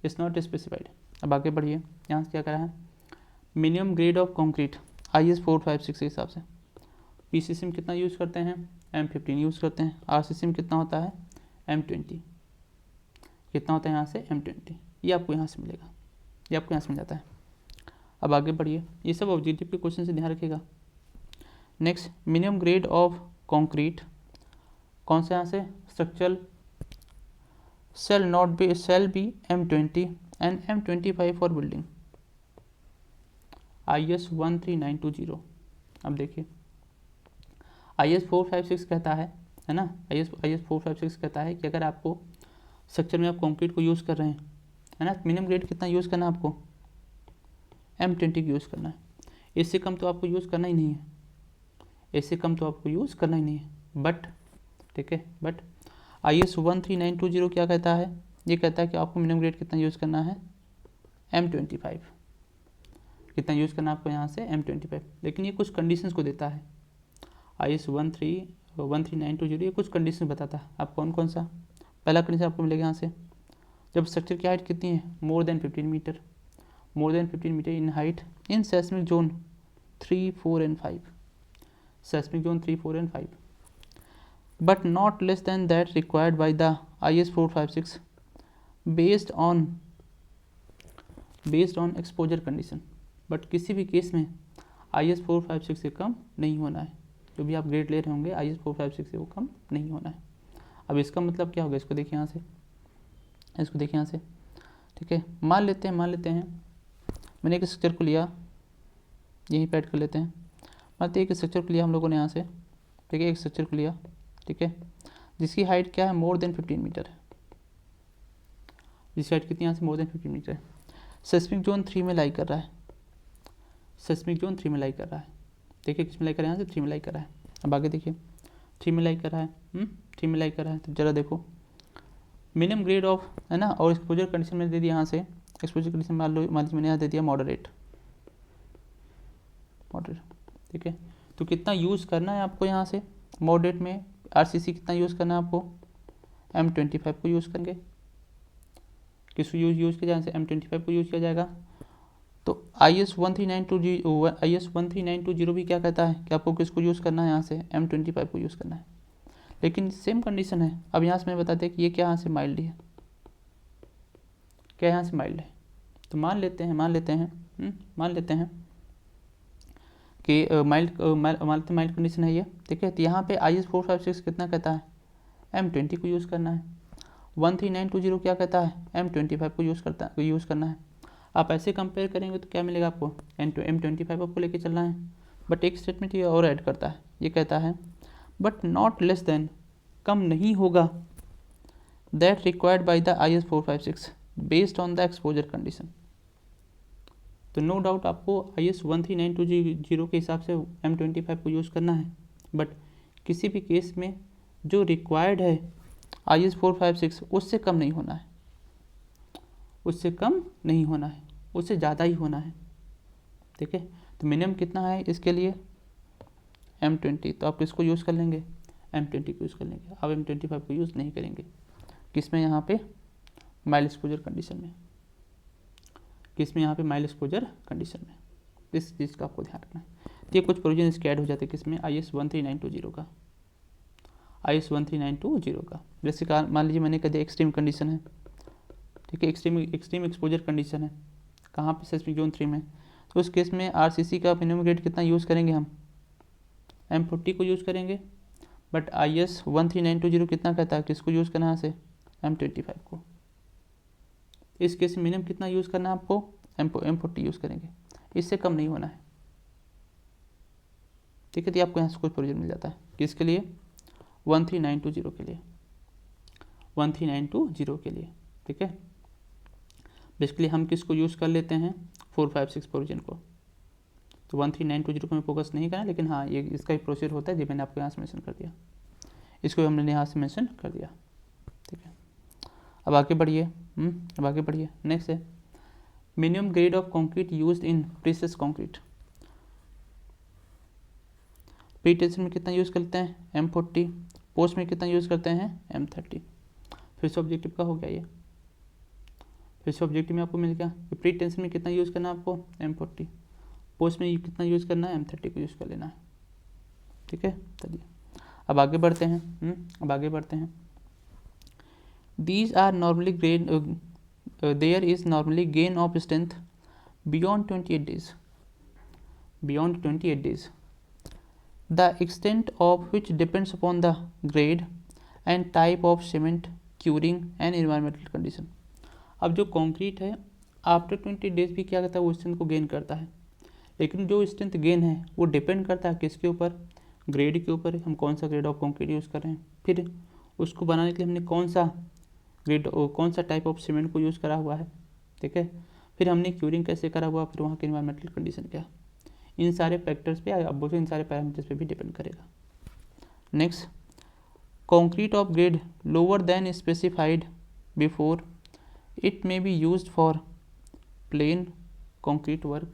is not specified. अब आगे बढ़िए, यहाँ से क्या करा है, minimum grade of concrete IS 456 के हिसाब से PCC में कितना यूज़ करते हैं, M15 यूज़ करते हैं। RCC में कितना होता है, M20। कितना होता है यहाँ से, M20। ये आपको यहाँ से मिलेगा, ये आपको यहाँ से मिल जाता है। अब आगे बढ़िए, ये सब ऑब्जेक्टिव के क्वेश्चन से ध्यान रखिएगा। Next minimum grade of concrete, कौन सा यहाँ से, structural shall be M20 and M25 for building. IS 13920। अब देखिए IS 456 कहता है ना, IS 456 कहता है कि अगर आपको स्ट्रक्चर में आप कंक्रीट को यूज़ कर रहे हैं, है ना, मिनिमम ग्रेड कितना यूज़ करना है आपको, M20 का यूज़ करना है। इससे कम तो आपको यूज़ करना ही नहीं है, इससे कम तो आपको यूज़ करना ही नहीं है। बट ठीक है, बट IS 13920 क्या कहता है, ये कहता है कि आपको मिनिमम ग्रेड कितना यूज़ करना है, M25। कितना यूज़ करना है आपको यहाँ से, M25। लेकिन ये कुछ कंडीशंस को देता है। IS 13920 ये कुछ कंडीशन बताता है। आप कौन कौन सा, पहला कंडीशन आपको मिलेगा यहाँ से, जब स्ट्रक्चर की हाइट कितनी है, more than 15 metre, more than 15 metre in height in seismic zone 3, 4 and 5, seismic zone 3, 4 and 5, but not less than that required by the IS 456 based on exposure condition. But किसी भी केस में IS 456 से कम नहीं होना है। जो भी आप ग्रेड ले रहे होंगे IS 456 से वो कम नहीं होना है। अब इसका मतलब क्या होगा, इसको देखिए यहाँ से, इसको देखिए यहाँ से, ठीक है। मान लेते हैं मैंने एक स्ट्रक्चर को लिया, यहीं पे ऐड कर लेते हैं। मानते एक स्ट्रक्चर को लिया हम लोगों ने यहाँ से, ठीक है, एक स्ट्रक्चर को लिया, ठीक है, जिसकी हाइट क्या है, मोर देन 15 मीटर है। जिसकी हाइट कितनी यहाँ से, मोर देन 15 मीटर है। सेस्मिक जोन 3 में लाई कर रहा है, सेस्मिक जोन 3 में लाई कर रहा है। देखिए किस में लाई कर रहा है, यहाँ से 3 में लाई कर रहा है। अब आगे देखिए 3 में लाई कर रहा है, 3 में लाई कर रहा है। तो जरा देखो मिनिमम ग्रेड ऑफ, है ना, और एक्सपोजर कंडीशन में दे दिया यहाँ से, एक्सपोजर कंडीशन मान लीजिए मैंने यहाँ दे दिया मॉडरेट, ठीक है। तो कितना यूज़ करना है आपको यहाँ से, मॉडरेट में RCC कितना यूज़ करना है आपको, M25 को यूज़ करेंगे। किसको यूज़ किया जाए, M25 को यूज़ किया जाएगा। तो IS 13920 भी क्या कहता है कि आपको किसको यूज़ करना है, यहाँ से M25 को यूज़ करना है। लेकिन सेम कंडीशन है। अब यहाँ से मैं बताते हैं कि ये क्या यहाँ से माइल्ड है, क्या यहाँ से माइल्ड है। तो मान लेते हैं कि माइल्ड कंडीशन है ये, ठीक है। तो यहाँ पे IS 456 कितना कहता है, M20 को यूज़ करना है। 13920 क्या कहता है, M25 को यूज़ करना है। आप ऐसे कंपेयर करेंगे तो क्या मिलेगा आपको, M25 आपको लेके चलना है। बट एक स्टेटमेंट ये और ऐड करता है, ये कहता है बट नॉट लेस देन, कम नहीं होगा, that required by the IS 456 based on the exposure condition. तो नो डाउट आपको IS 13920 के हिसाब से M25 को यूज़ करना है। बट किसी भी केस में जो रिक्वायर्ड है IS 456 उससे कम नहीं होना है, उससे कम नहीं होना है, उससे ज़्यादा ही होना है, ठीक है। तो मिनिमम कितना है इसके लिए, M20। तो आप किसको यूज़ कर लेंगे, M20 को यूज़ कर लेंगे। अब M25 को यूज़ नहीं करेंगे, किसमें, यहाँ पे माइल्ड एक्सपोजर कंडीशन में, किसमें, यहाँ पे माइल्ड एक्सपोजर कंडीशन में। इस चीज़ का आपको ध्यान रखना है। तो ये कुछ प्रोविजन इसके ऐड हो जाते हैं किसमें, IS 13920 का, IS 13920 का। जैसे मान लीजिए मैंने कह दिया एक्सट्रीम कंडीशन है, ठीक है, एक्सट्रीम एक्सपोजर कंडीशन है, कहाँ पे, सेस्मिक जोन 3 में। तो उस केस में RCC का मिनिमम ग्रेड कितना यूज़ करेंगे हम, M40 को यूज़ करेंगे। बट IS 13920 कितना कहता है, किसको यूज़ करना है, यहाँ से M25 को। इस केस में मिनिमम कितना यूज़ करना है आपको, M40 यूज़ करेंगे, इससे कम नहीं होना है, ठीक है। तो आपको यहाँ से कुछ प्रोविजन मिल जाता है किसके लिए, 13920 के लिए, 13920 के लिए, ठीक है। बेसिकली हम किसको यूज़ कर लेते हैं, 456 प्रोविजन को। तो 13920 को हमें फोकस नहीं करना, लेकिन हाँ ये इसका ही प्रोसीजर होता है जो मैंने आपको यहाँ से मेंशन कर दिया, इसको हमने यहाँ से मेंशन कर दिया, ठीक है। अब आगे बढ़िए, नेक्स्ट है minimum grade of concrete used in prestressed concrete. Pre tension में कितना यूज़ करते हैं, M40। पोस्ट में कितना यूज़ करते हैं, M30। फिर से ऑब्जेक्टिव का हो गया ये, फिर से ऑब्जेक्टिव में आपको मिल गया कि प्री टेंशन में कितना यूज़ करना है आपको, M40। पोस्ट में कितना यूज़ करना है, M30 को यूज़ कर लेना है, ठीक है। चलिए अब आगे बढ़ते हैं, These are normally there is normally gain of strength beyond 28 days. The extent of which depends upon the grade and type of cement, curing and environmental condition. अब जो कंक्रीट है आफ्टर 20 डेज भी क्या करता है, वो स्ट्रेंथ को गेन करता है। लेकिन जो स्ट्रेंथ गेन है वो डिपेंड करता है किसके ऊपर, ग्रेड के ऊपर, हम कौन सा ग्रेड ऑफ कंक्रीट यूज़ कर रहे हैं, फिर उसको बनाने के लिए हमने कौन सा ग्रेड कौन सा टाइप ऑफ सीमेंट को यूज़ करा हुआ है, ठीक है, फिर हमने क्यूरिंग कैसे करा हुआ, फिर वहाँ की इन्वायरमेंटल कंडीशन क्या, इन सारे फैक्टर्स पे, अब इन सारे पैरामीटर्स पे भी डिपेंड करेगा। Next, concrete of grade lower than specified before it may be used for plane concrete work,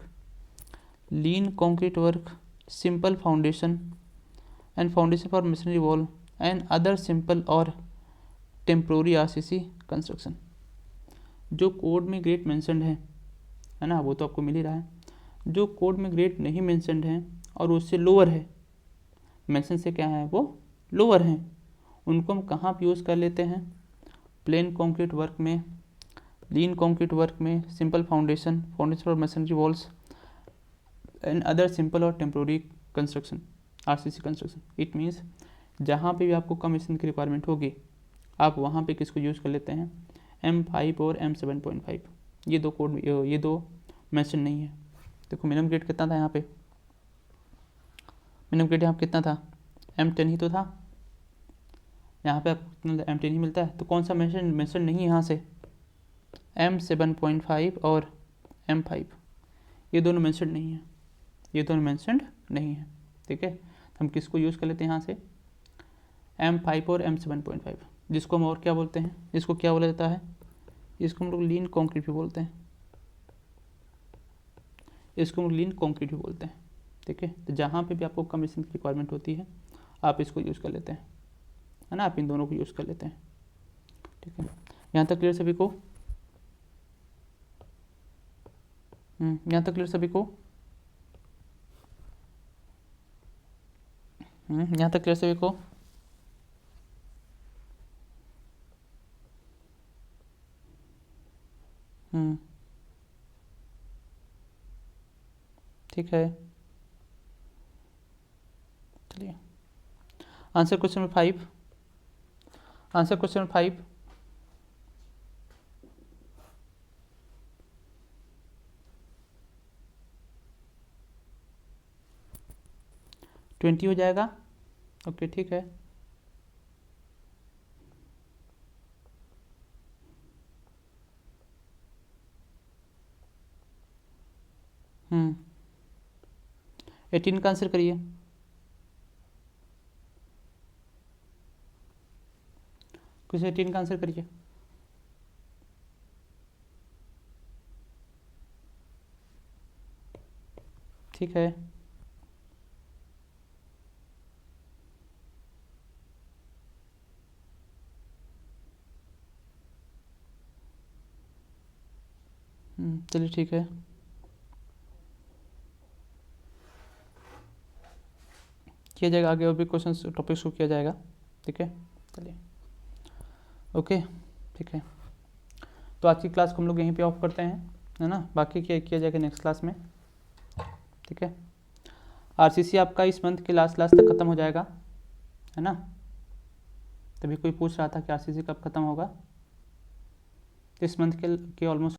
lean concrete work, simple foundation and foundation for machinery wall and other simple और टेम्प्रोरी आरसीसी कंस्ट्रक्शन। जो कोड में ग्रेड मेंशनड है ना, वो तो आपको मिल ही रहा है। जो कोड में ग्रेड नहीं मेंशनड है और उससे लोअर है, मेंशन से क्या है, वो लोअर हैं, उनको हम कहाँ पर यूज़ कर लेते हैं, प्लेन कंक्रीट वर्क में, लीन कंक्रीट वर्क में, simple foundation, foundation for machinery walls and other simple और temporary construction, RCC construction. It means जहाँ पे भी आपको कम स्ट्रेंथ की रिक्वायरमेंट होगी, आप वहाँ पे किसको यूज़ कर लेते हैं, M5 और M7.5। ये दो कोड, ये दो मेंशन नहीं है। देखो मिनिमम ग्रेड कितना था यहाँ पे, मिनिमम ग्रेड यहाँ कितना था, M10 ही तो था। यहाँ पे आपको M10 ही मिलता है, तो कौन सा मेंशन नहीं है यहाँ से, M7.5 और M5, ये दोनों मेंशन नहीं है, ये दोनों मेंशनड नहीं है, ठीक है। हम किसको यूज़ कर लेते हैं यहाँ से, M5 और M7.5, जिसको हम और क्या बोलते हैं, इसको क्या बोला जाता है, इसको हम लोग लीन कंक्रीट भी बोलते हैं, इसको हम लोग लीन कंक्रीट भी बोलते हैं, ठीक है। तो जहाँ पे भी आपको कम स्ट्रेंथ की रिक्वायरमेंट होती है, आप इसको यूज़ कर लेते हैं, है ना, आप इन दोनों को यूज़ कर लेते हैं, ठीक है। यहाँ तक क्लियर सभी को, यहाँ तक क्लियर सभी को, यहाँ तक क्लियर सभी को। ठीक है, चलिए answer question number 5, answer question number 5, twenty हो जाएगा, ओके ठीक है। हम्म 18 का आंसर करिए, कुछ 18 का आंसर करिए। ठीक है, चलिए ठीक है, किया जाएगा आगे और भी क्वेश्चन टॉपिक्स को किया जाएगा, ठीक है। चलिए ओके, ठीक है। तो आज की क्लास को हम लोग यहीं पे ऑफ करते हैं, है ना, बाकी क्या किया जाएगा नेक्स्ट क्लास में, ठीक है। आरसीसी आपका इस मंथ के लास्ट तक ख़त्म हो जाएगा, है ना। तभी कोई पूछ रहा था कि आरसीसी कब ख़त्म होगा, इस मंथ के ऑलमोस्ट